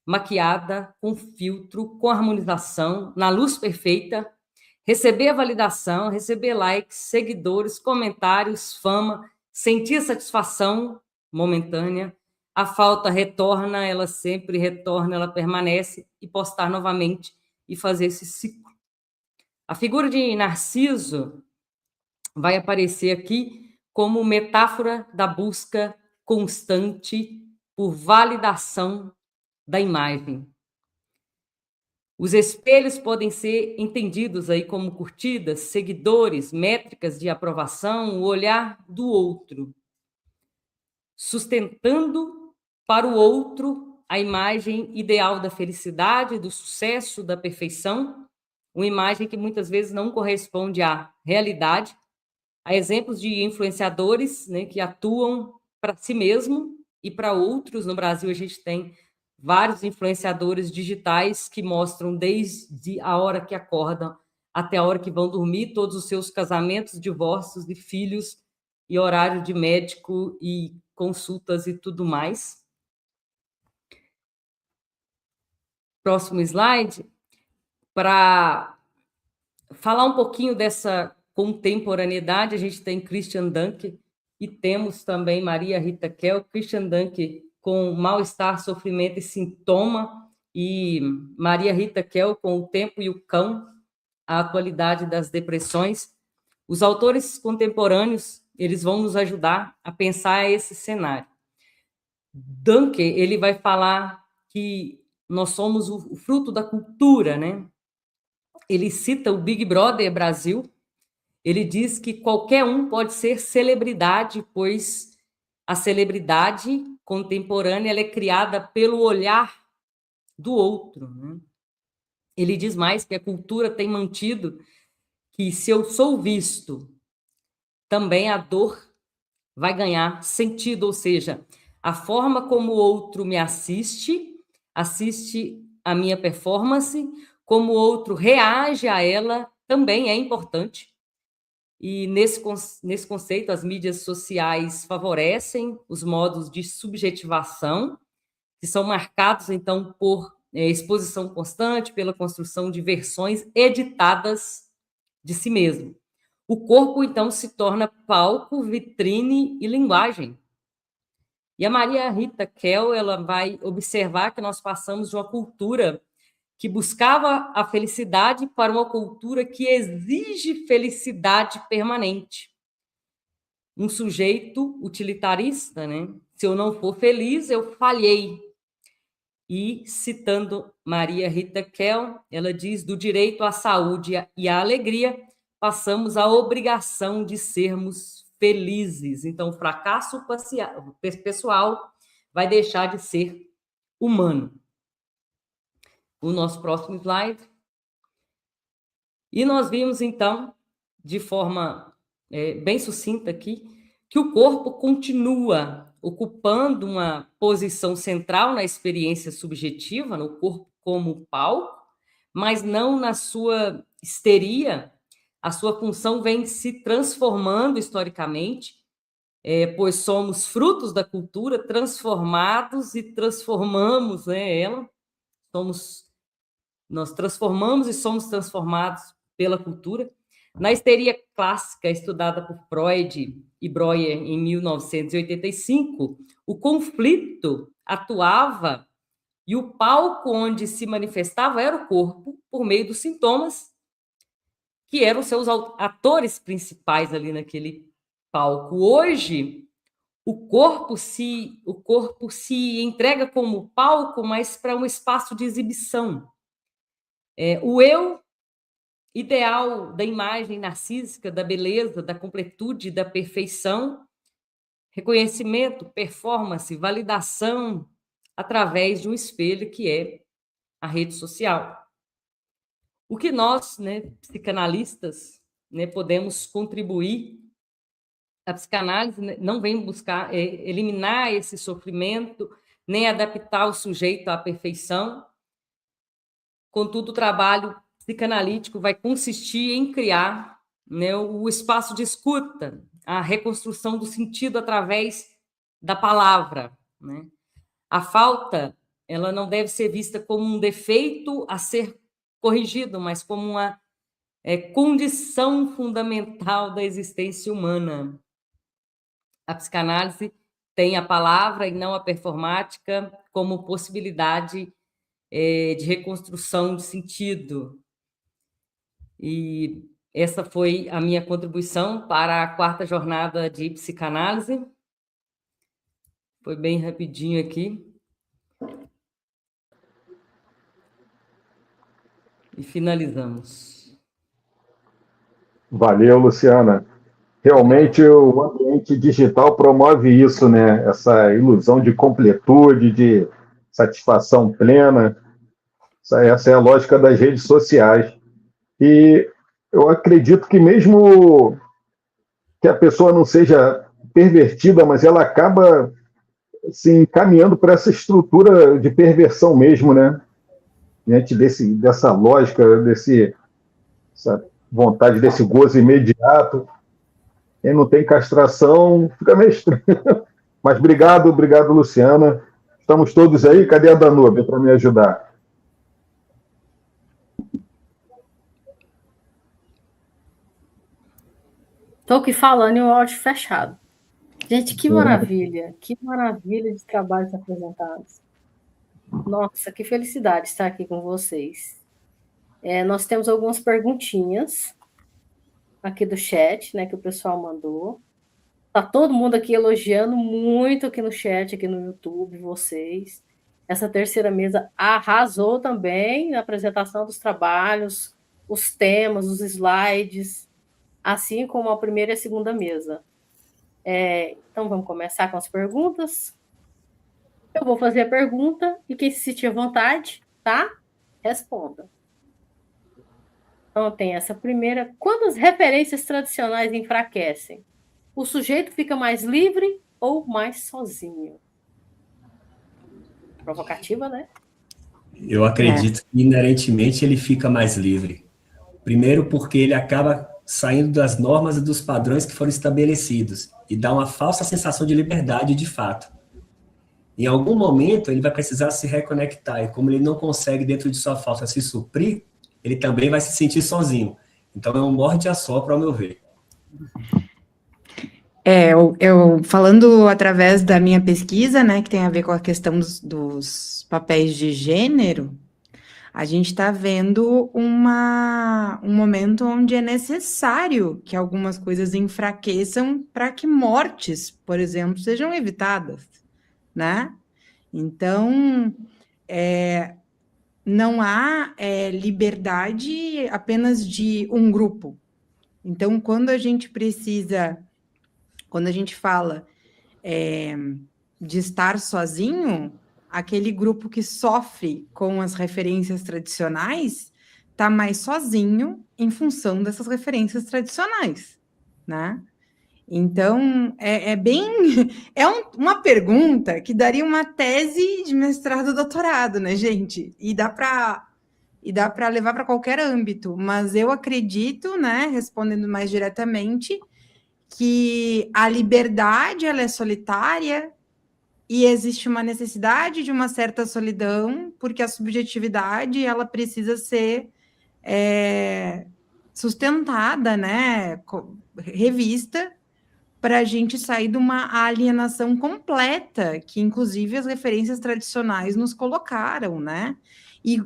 maquiada, com filtro, com harmonização, na luz perfeita, receber a validação, receber likes, seguidores, comentários, fama, sentir satisfação momentânea, a falta retorna, ela sempre retorna, ela permanece, e postar novamente e fazer esse ciclo. A figura de Narciso vai aparecer aqui como metáfora da busca constante por validação da imagem. Os espelhos podem ser entendidos aí como curtidas, seguidores, métricas de aprovação, o olhar do outro, sustentando para o outro a imagem ideal da felicidade, do sucesso, da perfeição, uma imagem que muitas vezes não corresponde à realidade. Há exemplos de influenciadores, né, que atuam para si mesmo e para outros. No Brasil, a gente tem vários influenciadores digitais que mostram desde a hora que acordam até a hora que vão dormir, todos os seus casamentos, divórcios e filhos, e horário de médico e consultas e tudo mais. Próximo slide. Para falar um pouquinho dessa contemporaneidade, a gente tem Christian Dunker e temos também Maria Rita Kell. Christian Dunker com mal-estar, sofrimento e sintoma, e Maria Rita Kell com O Tempo e o Cão, a atualidade das depressões. Os autores contemporâneos, eles vão nos ajudar a pensar esse cenário. Dunker, ele vai falar que nós somos o fruto da cultura, né? Ele cita o Big Brother Brasil. Ele diz que qualquer um pode ser celebridade, pois a celebridade contemporânea ela é criada pelo olhar do outro, né? Ele diz mais que a cultura tem mantido que se eu sou visto, também a dor vai ganhar sentido, ou seja, a forma como o outro me assiste a minha performance, como o outro reage a ela, também é importante. E nesse conceito, as mídias sociais favorecem os modos de subjetivação, que são marcados, então, por exposição constante, pela construção de versões editadas de si mesmo. O corpo, então, se torna palco, vitrine e linguagem. E a Maria Rita Kell, ela vai observar que nós passamos de uma cultura que buscava a felicidade para uma cultura que exige felicidade permanente. Um sujeito utilitarista, né? Se eu não for feliz, eu falhei. E, citando Maria Rita Kell, ela diz: do direito à saúde e à alegria, passamos à obrigação de sermos felizes. Então, o fracasso pessoal vai deixar de ser humano. O nosso próximo slide. E nós vimos, então, de forma bem sucinta aqui, que o corpo continua ocupando uma posição central na experiência subjetiva, no corpo como palco, mas não na sua histeria. A sua função vem se transformando historicamente, pois somos frutos da cultura, transformados e transformamos, né, ela. Nós transformamos e somos transformados pela cultura. Na histeria clássica, estudada por Freud e Breuer em 1985, o conflito atuava e o palco onde se manifestava era o corpo, por meio dos sintomas, que eram seus atores principais ali naquele palco. Hoje, o corpo se entrega como palco, mas para um espaço de exibição. O eu ideal da imagem narcísica, da beleza, da completude, da perfeição, reconhecimento, performance, validação, através de um espelho que é a rede social. O que nós, né, psicanalistas, né, podemos contribuir? A psicanálise não vem buscar eliminar esse sofrimento, nem adaptar o sujeito à perfeição. Contudo, o trabalho psicanalítico vai consistir em criar, né, o espaço de escuta, a reconstrução do sentido através da palavra, né? A falta, ela não deve ser vista como um defeito a ser corrigido, mas como uma condição fundamental da existência humana. A psicanálise tem a palavra e não a performática como possibilidade de reconstrução de sentido. E essa foi a minha contribuição para a 4ª jornada de psicanálise. Foi bem rapidinho aqui. E finalizamos. Valeu, Luciana. Realmente o ambiente digital promove isso, né? Essa ilusão de completude, de satisfação plena. Essa é a lógica das redes sociais. E eu acredito que mesmo que a pessoa não seja pervertida, mas ela acaba se encaminhando para essa estrutura de perversão mesmo, né? Diante dessa lógica, essa vontade desse gozo imediato. Quem não tem castração fica meio estranho. Mas obrigado, Luciana. Estamos todos aí. Cadê a Danúbia para me ajudar? Estou aqui falando e o áudio fechado. Gente, que maravilha de trabalhos apresentados. Nossa, que felicidade estar aqui com vocês. Nós temos algumas perguntinhas aqui do chat, né, que o pessoal mandou. Tá todo mundo aqui elogiando muito aqui no chat, aqui no YouTube, vocês. Essa terceira mesa arrasou também na apresentação dos trabalhos, os temas, os slides, assim como a primeira e a segunda mesa. Então, vamos começar com as perguntas. Eu vou fazer a pergunta e quem se sentir à vontade, tá? Responda. Então, tem essa primeira. Quando as referências tradicionais enfraquecem, o sujeito fica mais livre ou mais sozinho? Provocativa, né? Eu acredito que, inerentemente, ele fica mais livre. Primeiro, porque ele acaba saindo das normas e dos padrões que foram estabelecidos e dá uma falsa sensação de liberdade de fato. Em algum momento, ele vai precisar se reconectar, e como ele não consegue, dentro de sua falta, se suprir, ele também vai se sentir sozinho. Então, é um morde-a-sopra, ao meu ver. Eu falando através da minha pesquisa, né, que tem a ver com a questão dos papéis de gênero, a gente está vendo um momento onde é necessário que algumas coisas enfraqueçam para que mortes, por exemplo, sejam evitadas, né? Então, não há liberdade apenas de um grupo. Então, quando a gente fala de estar sozinho, aquele grupo que sofre com as referências tradicionais está mais sozinho em função dessas referências tradicionais, né? Então, uma pergunta que daria uma tese de mestrado e doutorado, né, gente? E dá para levar para qualquer âmbito, mas eu acredito, né, respondendo mais diretamente, que a liberdade ela é solitária e existe uma necessidade de uma certa solidão, porque a subjetividade ela precisa ser sustentada, né, revista, para a gente sair de uma alienação completa, que inclusive as referências tradicionais nos colocaram, né?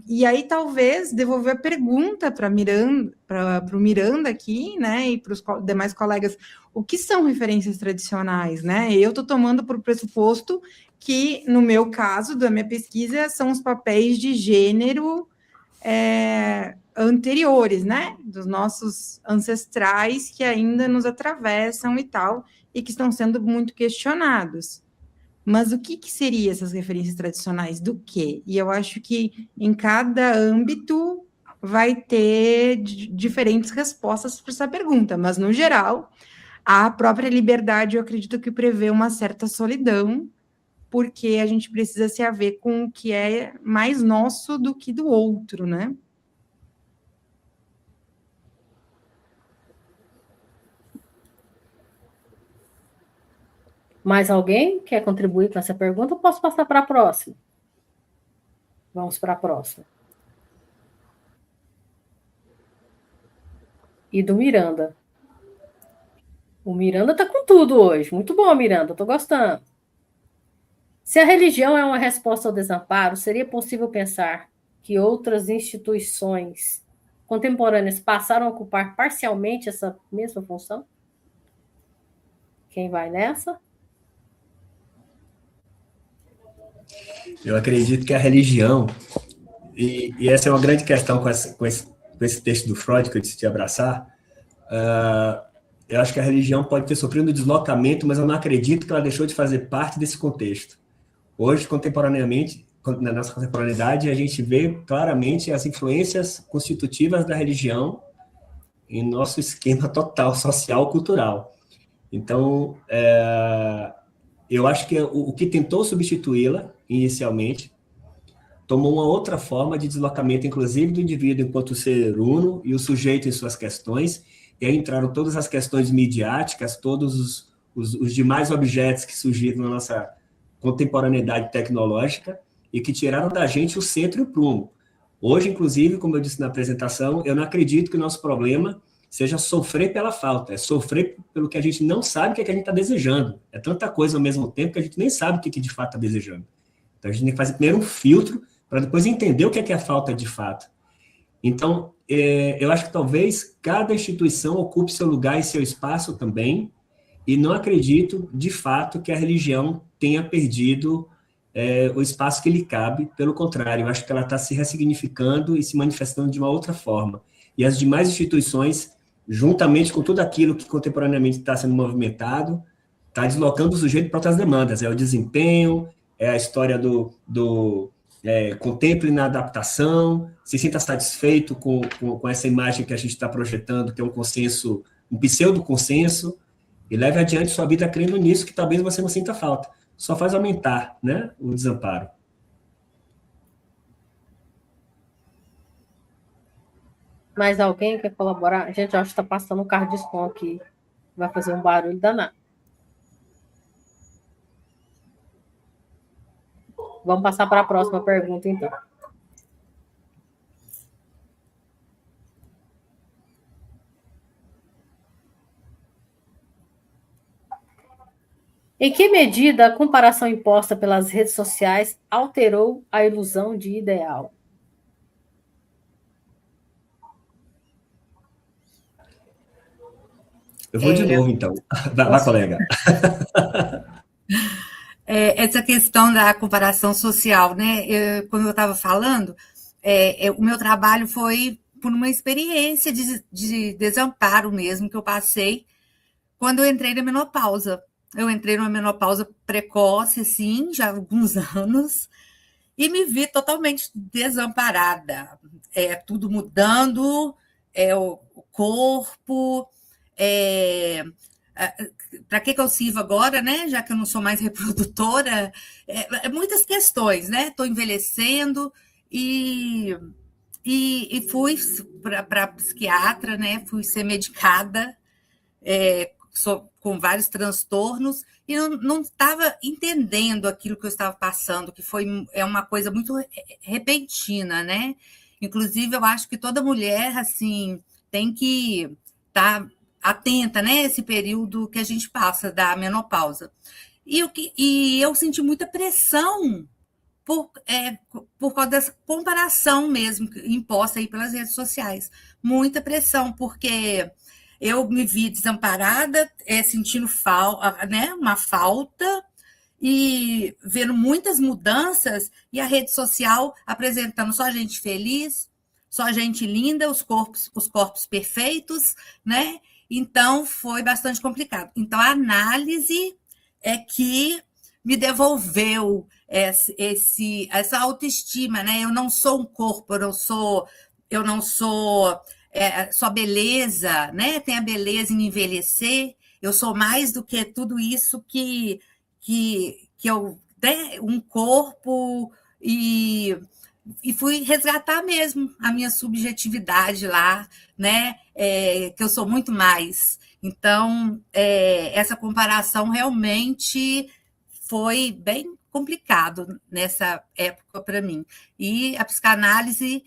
E aí, talvez, devolver a pergunta para o Miranda aqui, né, e para os demais colegas, o que são referências tradicionais, né? Eu estou tomando por pressuposto que, no meu caso, da minha pesquisa, são os papéis de gênero anteriores, né, dos nossos ancestrais que ainda nos atravessam e tal, e que estão sendo muito questionados. Mas o que seriam essas referências tradicionais? Do quê? E eu acho que em cada âmbito vai ter diferentes respostas para essa pergunta, mas, no geral, a própria liberdade, eu acredito que prevê uma certa solidão, porque a gente precisa se haver com o que é mais nosso do que do outro, né? Mais alguém quer contribuir com essa pergunta? Eu posso passar para a próxima? Vamos para a próxima. E do Miranda. O Miranda está com tudo hoje. Muito bom, Miranda. Estou gostando. Se a religião é uma resposta ao desamparo, seria possível pensar que outras instituições contemporâneas passaram a ocupar parcialmente essa mesma função? Quem vai nessa? Eu acredito que a religião, e essa é uma grande questão com esse texto do Freud que eu decidi abraçar, eu acho que a religião pode ter sofrido um deslocamento, mas eu não acredito que ela deixou de fazer parte desse contexto. Hoje, contemporaneamente, na nossa contemporaneidade, a gente vê claramente as influências constitutivas da religião em nosso esquema total, social, cultural. Então, eu acho que o que tentou substituí-la, inicialmente, tomou uma outra forma de deslocamento, inclusive do indivíduo enquanto ser uno e o sujeito em suas questões, e aí entraram todas as questões midiáticas, todos os demais objetos que surgiram na nossa contemporaneidade tecnológica e que tiraram da gente o centro e o prumo. Hoje, inclusive, como eu disse na apresentação, eu não acredito que o nosso problema seja sofrer pela falta, é sofrer pelo que a gente não sabe que é que a gente está desejando. É tanta coisa ao mesmo tempo que a gente nem sabe o que de fato está desejando. Então, a gente tem que fazer primeiro um filtro para depois entender o que é a falta de fato. Então, eu acho que talvez cada instituição ocupe seu lugar e seu espaço também, e não acredito, de fato, que a religião tenha perdido o espaço que lhe cabe. Pelo contrário, eu acho que ela está se ressignificando e se manifestando de uma outra forma. E as demais instituições, juntamente com tudo aquilo que contemporaneamente está sendo movimentado, está deslocando o sujeito para outras demandas. É o desempenho, é a história do contemple na adaptação, se sinta satisfeito com essa imagem que a gente está projetando, que é um consenso, um pseudo-consenso, e leve adiante sua vida crendo nisso, que talvez você não sinta falta. Só faz aumentar, né, o desamparo. Mais alguém quer colaborar? Gente, eu acho que está passando um carro de som aqui. Vai fazer um barulho danado. Vamos passar para a próxima pergunta, então. Em que medida a comparação imposta pelas redes sociais alterou a ilusão de ideal? Eu vou de novo, então. Vai, colega. Essa questão da comparação social, né? Como eu estava falando, o meu trabalho foi por uma experiência de desamparo mesmo que eu passei quando eu entrei na menopausa. Eu entrei numa menopausa precoce, assim, já há alguns anos, e me vi totalmente desamparada. Tudo mudando, o corpo, para que eu sirvo agora, né? Já que eu não sou mais reprodutora, muitas questões, né? Estou envelhecendo e fui para psiquiatra, né? Fui ser medicada, com vários transtornos, e não estava entendendo aquilo que eu estava passando, que é uma coisa muito repentina, né? Inclusive, eu acho que toda mulher, assim, tem que estar atenta, né? Esse período que a gente passa da menopausa. E eu senti muita pressão por causa dessa comparação mesmo imposta aí pelas redes sociais. Muita pressão, porque eu me vi desamparada, sentindo né, uma falta, e vendo muitas mudanças, e a rede social apresentando só gente feliz, só gente linda, os corpos perfeitos, né? Então, foi bastante complicado. Então, a análise é que me devolveu essa autoestima, né? Eu não sou um corpo, eu não sou só beleza, né? Tem a beleza em envelhecer. Eu sou mais do que tudo isso que eu, né? Um corpo e e fui resgatar mesmo a minha subjetividade lá, né? Que eu sou muito mais. Então, essa comparação realmente foi bem complicado nessa época para mim. E a psicanálise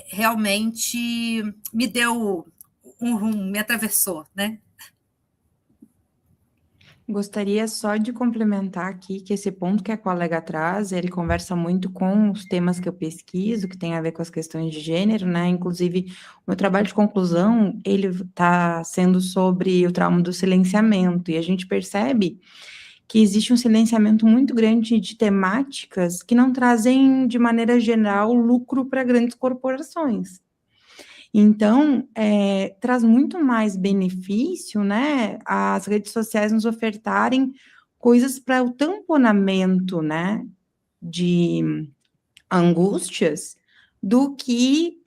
realmente me deu um rumo, me atravessou, né? Gostaria só de complementar aqui que esse ponto que a colega traz, ele conversa muito com os temas que eu pesquiso, que tem a ver com as questões de gênero, né? Inclusive, o meu trabalho de conclusão, ele está sendo sobre o trauma do silenciamento, e a gente percebe que existe um silenciamento muito grande de temáticas que não trazem, de maneira geral, lucro para grandes corporações. Então, traz muito mais benefício, né, as redes sociais nos ofertarem coisas para o tamponamento, né, de angústias, do que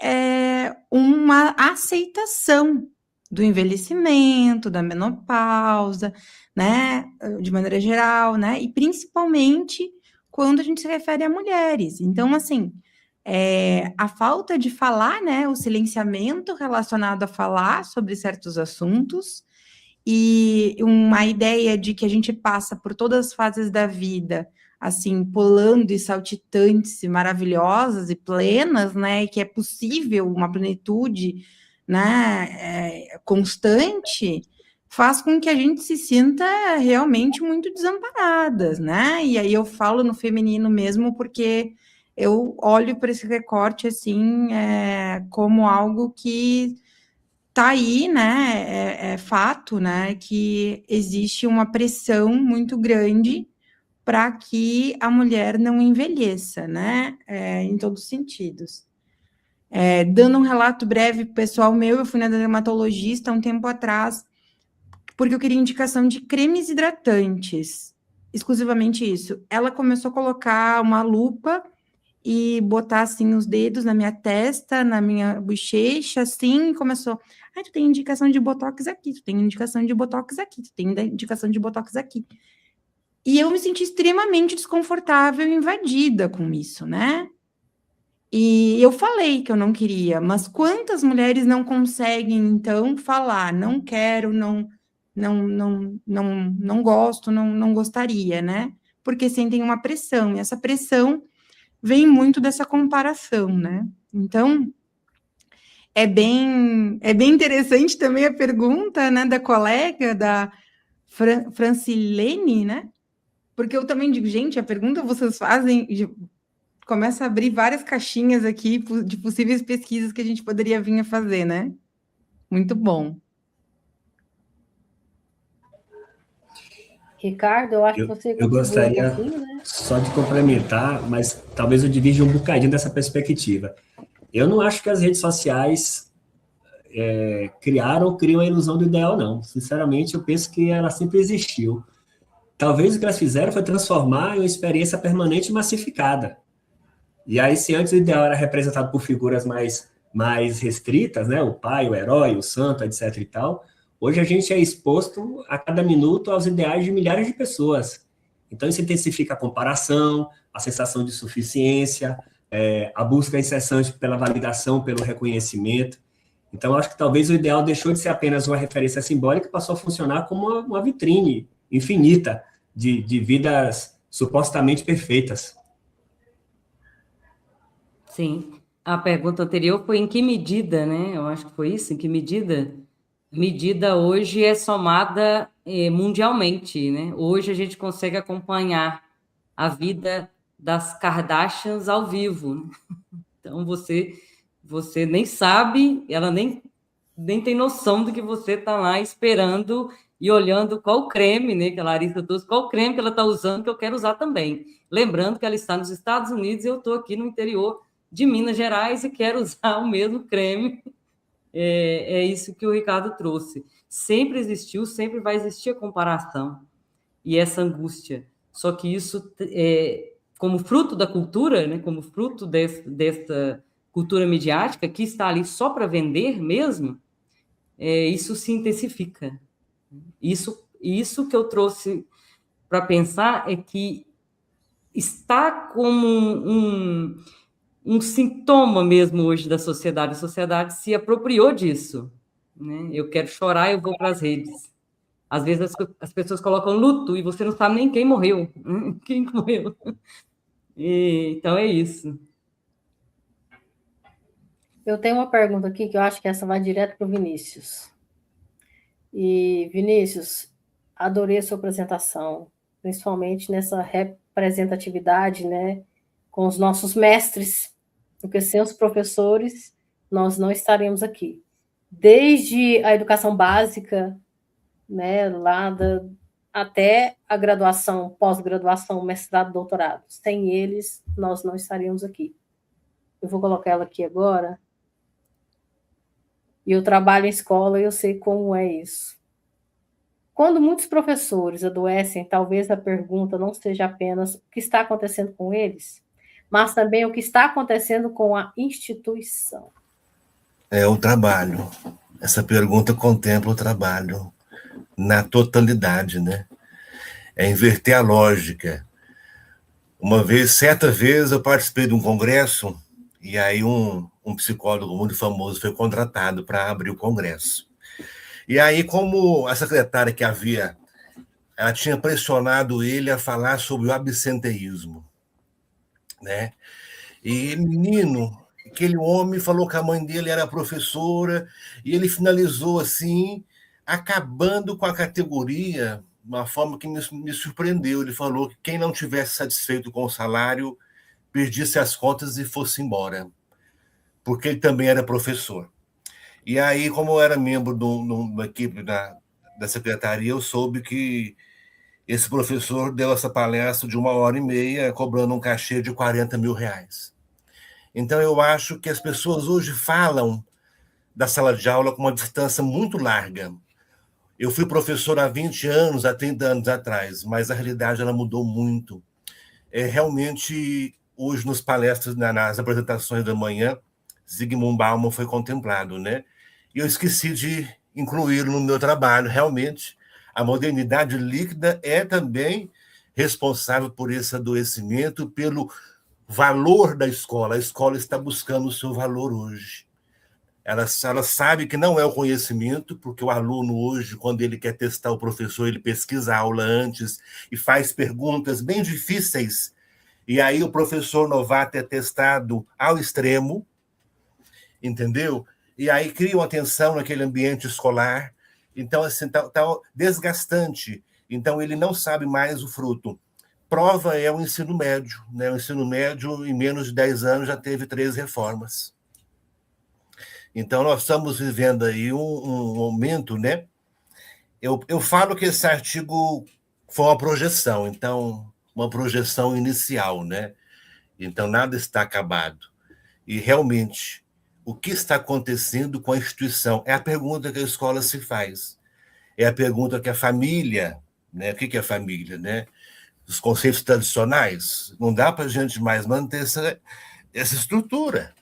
uma aceitação do envelhecimento, da menopausa, né, de maneira geral, né, e principalmente quando a gente se refere a mulheres. Então, assim, a falta de falar, né, o silenciamento relacionado a falar sobre certos assuntos, e uma ideia de que a gente passa por todas as fases da vida, assim, pulando e saltitantes e maravilhosas e plenas, né, e que é possível uma plenitude, né, constante, faz com que a gente se sinta realmente muito desamparadas, né, e aí eu falo no feminino mesmo porque eu olho para esse recorte, assim, como algo que tá aí, né, é fato, né, que existe uma pressão muito grande para que a mulher não envelheça, né, em todos os sentidos. Dando um relato breve pessoal meu, eu fui na dermatologista há um tempo atrás, porque eu queria indicação de cremes hidratantes, exclusivamente isso. Ela começou a colocar uma lupa e botar, assim, os dedos na minha testa, na minha bochecha, assim, e começou, tu tem indicação de botox aqui, tu tem indicação de botox aqui, tu tem indicação de botox aqui. E eu me senti extremamente desconfortável e invadida com isso, né? E eu falei que eu não queria, mas quantas mulheres não conseguem, então, falar, não quero, não gosto, não gostaria, né? Porque sentem uma pressão, e essa pressão vem muito dessa comparação, né? Então, é bem interessante também a pergunta, né, da colega, da Francilene, né? Porque eu também digo, gente, a pergunta vocês fazem, começa a abrir várias caixinhas aqui de possíveis pesquisas que a gente poderia vir a fazer, né? Muito bom. Ricardo, eu acho que você Eu contribuiu um gostaria pouquinho, né? só de complementar, mas talvez eu divida um bocadinho dessa perspectiva. Eu não acho que as redes sociais criaram ou criam a ilusão do ideal, não. Sinceramente, eu penso que ela sempre existiu. Talvez o que elas fizeram foi transformar em uma experiência permanente e massificada. E aí, se antes o ideal era representado por figuras mais restritas, né? O pai, o herói, o santo, etc. e tal, hoje a gente é exposto a cada minuto aos ideais de milhares de pessoas. Então, isso intensifica a comparação, a sensação de suficiência, a busca incessante pela validação, pelo reconhecimento. Então, acho que talvez o ideal deixou de ser apenas uma referência simbólica e passou a funcionar como uma vitrine infinita de vidas supostamente perfeitas. Sim. A pergunta anterior foi em que medida, né? Eu acho que foi isso, em que medida? Medida hoje é somada mundialmente, né? Hoje a gente consegue acompanhar a vida das Kardashians ao vivo, né? Então você nem sabe, ela nem tem noção do que você está lá esperando e olhando qual creme, né, que a Larissa trouxe, qual creme que ela está usando que eu quero usar também. Lembrando que ela está nos Estados Unidos e eu estou aqui no interior de Minas Gerais e quero usar o mesmo creme. É isso que o Ricardo trouxe. Sempre existiu, sempre vai existir a comparação e essa angústia. Só que isso, como fruto da cultura, né, como fruto dessa cultura midiática que está ali só para vender mesmo, isso se intensifica. Isso que eu trouxe para pensar é que está como um sintoma mesmo hoje da sociedade. A sociedade se apropriou disso, né? Eu quero chorar, eu vou para as redes. Às vezes as pessoas colocam luto e você não sabe nem quem morreu. Quem morreu. Então é isso. Eu tenho uma pergunta aqui que eu acho que essa vai direto para o Vinícius. E, Vinícius, adorei a sua apresentação, principalmente nessa representatividade, né, com os nossos mestres, porque sem os professores nós não estaremos aqui. Desde a educação básica, né, até a graduação, pós-graduação, mestrado, doutorado. Sem eles, nós não estaríamos aqui. Eu vou colocar ela aqui agora. E eu trabalho em escola e eu sei como é isso. Quando muitos professores adoecem, talvez a pergunta não seja apenas o que está acontecendo com eles, mas também o que está acontecendo com a instituição. É o trabalho. Essa pergunta contempla o trabalho na totalidade, né? É inverter a lógica. Certa vez, eu participei de um congresso e aí um psicólogo muito famoso foi contratado para abrir o congresso. E aí, como a secretária que havia, ela tinha pressionado ele a falar sobre o absenteísmo, né? E, menino, aquele homem falou que a mãe dele era professora e ele finalizou assim, acabando com a categoria, de uma forma que me surpreendeu. Ele falou que quem não tivesse satisfeito com o salário perdisse as contas e fosse embora, porque ele também era professor. E aí, como eu era membro de uma equipe da secretaria, eu soube que esse professor deu essa palestra de 1h30, cobrando um cachê de R$40 mil. Então, eu acho que as pessoas hoje falam da sala de aula com uma distância muito larga. Eu fui professor há 20 anos, há 30 anos atrás, mas a realidade ela mudou muito. Realmente, hoje, nas palestras, nas apresentações da manhã, Zygmunt Bauman foi contemplado, né? E eu esqueci de incluí-lo no meu trabalho. Realmente, a modernidade líquida é também responsável por esse adoecimento, pelo valor da escola. A escola está buscando o seu valor hoje. Ela sabe que não é o conhecimento, porque o aluno hoje, quando ele quer testar o professor, ele pesquisa a aula antes e faz perguntas bem difíceis. E aí o professor novato é testado ao extremo, entendeu? E aí cria uma tensão naquele ambiente escolar. Então, assim, tá desgastante. Então, ele não sabe mais o fruto. Prova é o ensino médio, né? O ensino médio, em menos de 10 anos, já teve 3 reformas. Então, nós estamos vivendo aí um aumento, né? Eu falo que esse artigo foi uma projeção, então, uma projeção inicial, né? Então, nada está acabado. E, realmente, o que está acontecendo com a instituição? É a pergunta que a escola se faz. É a pergunta que a família, né? O que é família, né? Os conceitos tradicionais. Não dá para a gente mais manter essa estrutura,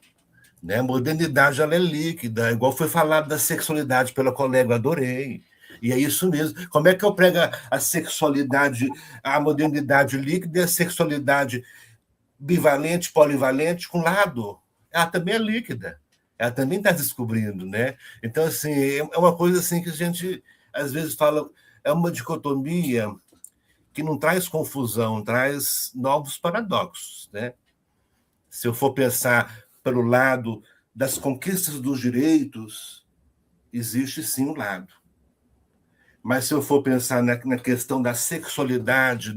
né? A modernidade ela é líquida, igual foi falado da sexualidade pela colega, eu adorei. E é isso mesmo. Como é que eu prego a sexualidade, a modernidade líquida e a sexualidade bivalente, polivalente, com lado? Ela também é líquida. Ela também está descobrindo, né? Então, assim, é uma coisa assim que a gente, às vezes, fala, é uma dicotomia que não traz confusão, traz novos paradoxos, né? Se eu for pensar pelo lado das conquistas dos direitos, existe sim um lado. Mas se eu for pensar na questão da sexualidade,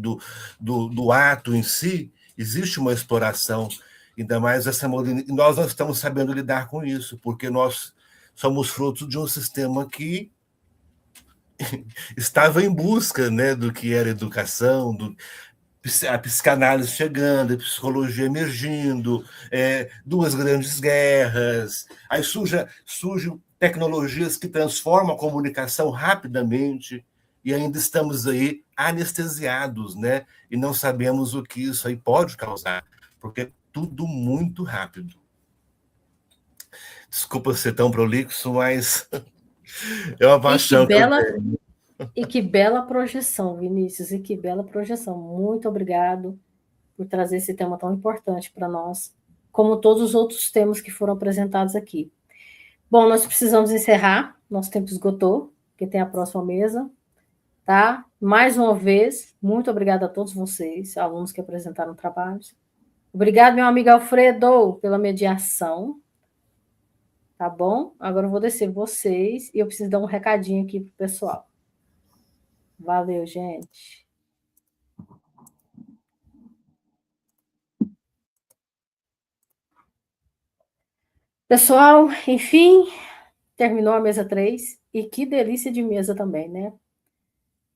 do ato em si, existe uma exploração. Ainda mais essa modernidade. Nós não estamos sabendo lidar com isso, porque nós somos frutos de um sistema que estava em busca, né, do que era educação, a psicanálise chegando, a psicologia emergindo, 2 grandes guerras, aí surgem tecnologias que transformam a comunicação rapidamente e ainda estamos aí anestesiados, né, e não sabemos o que isso aí pode causar, porque tudo muito rápido. Desculpa ser tão prolixo, mas é uma paixão que eu tenho. E que bela projeção, Vinícius, e que bela projeção. Muito obrigado por trazer esse tema tão importante para nós, como todos os outros temas que foram apresentados aqui. Bom, nós precisamos encerrar, nosso tempo esgotou, porque tem a próxima mesa, tá? Mais uma vez, muito obrigada a todos vocês, alunos que apresentaram trabalhos. Obrigado, meu amigo Alfredo, pela mediação. Tá bom? Agora eu vou descer vocês e eu preciso dar um recadinho aqui pro pessoal. Valeu, gente. Pessoal, enfim, terminou a mesa 3 e que delícia de mesa também, né?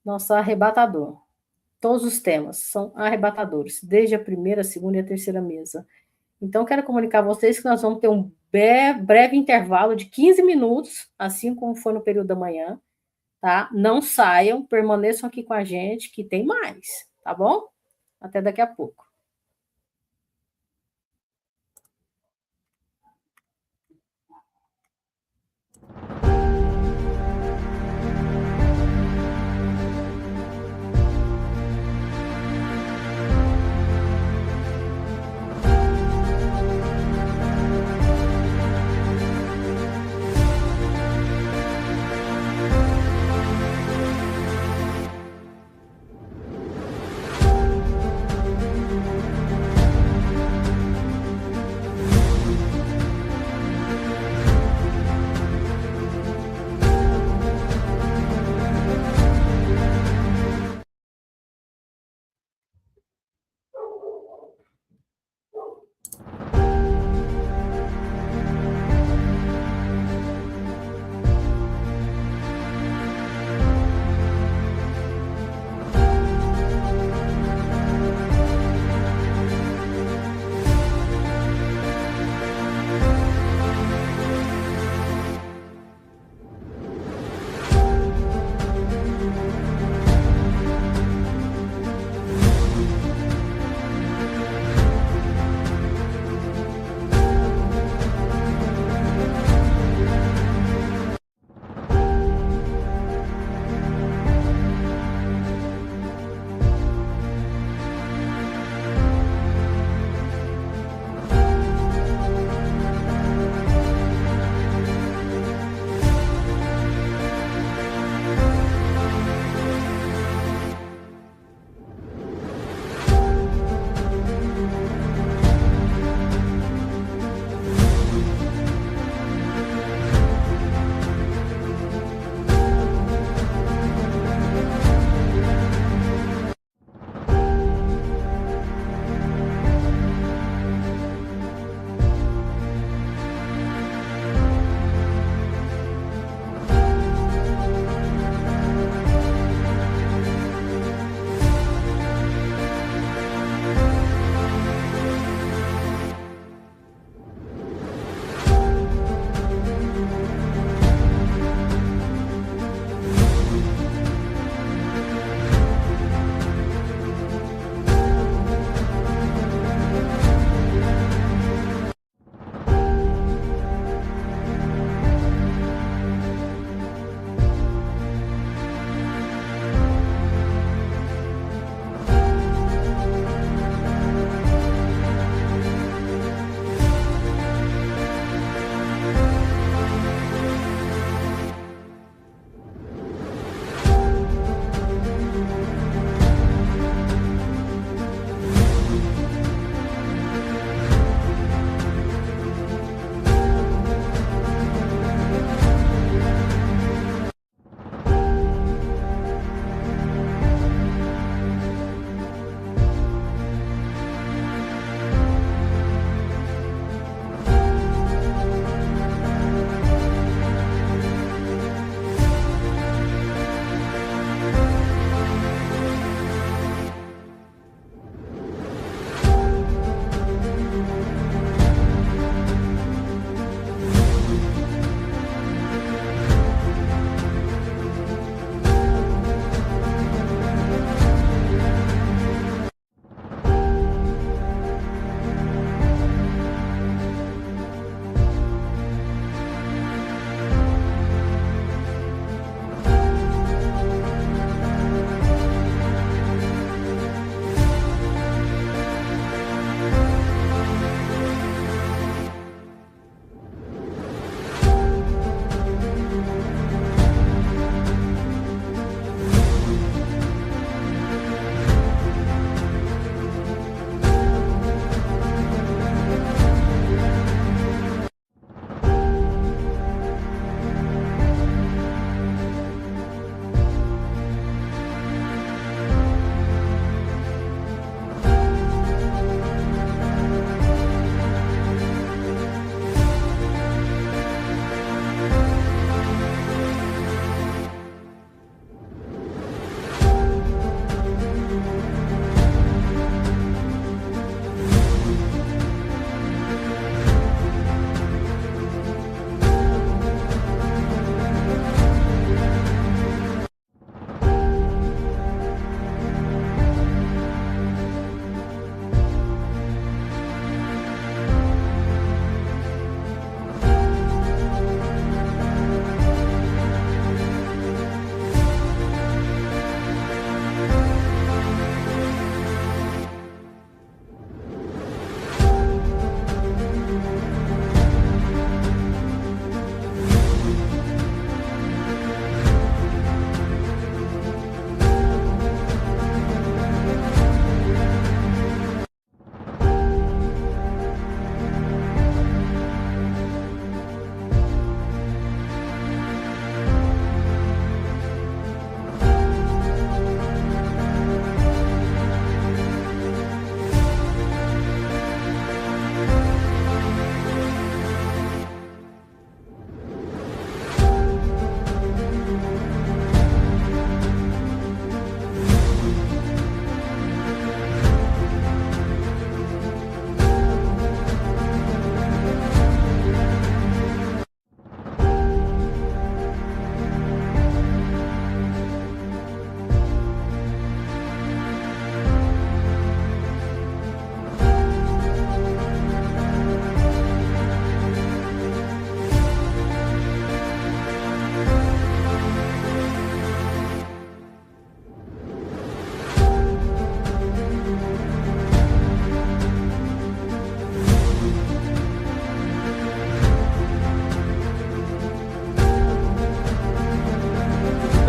Nossa, arrebatador. Todos os temas são arrebatadores, desde a primeira, a segunda e a terceira mesa. Então, quero comunicar a vocês que nós vamos ter um breve intervalo de 15 minutos, assim como foi no período da manhã, tá? Não saiam, permaneçam aqui com a gente, que tem mais, tá bom? Até daqui a pouco.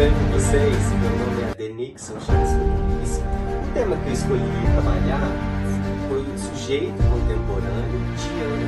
bem com vocês? Meu nome é Adenixon Chaves Rodrigues. O tema que eu escolhi trabalhar foi o sujeito contemporâneo diante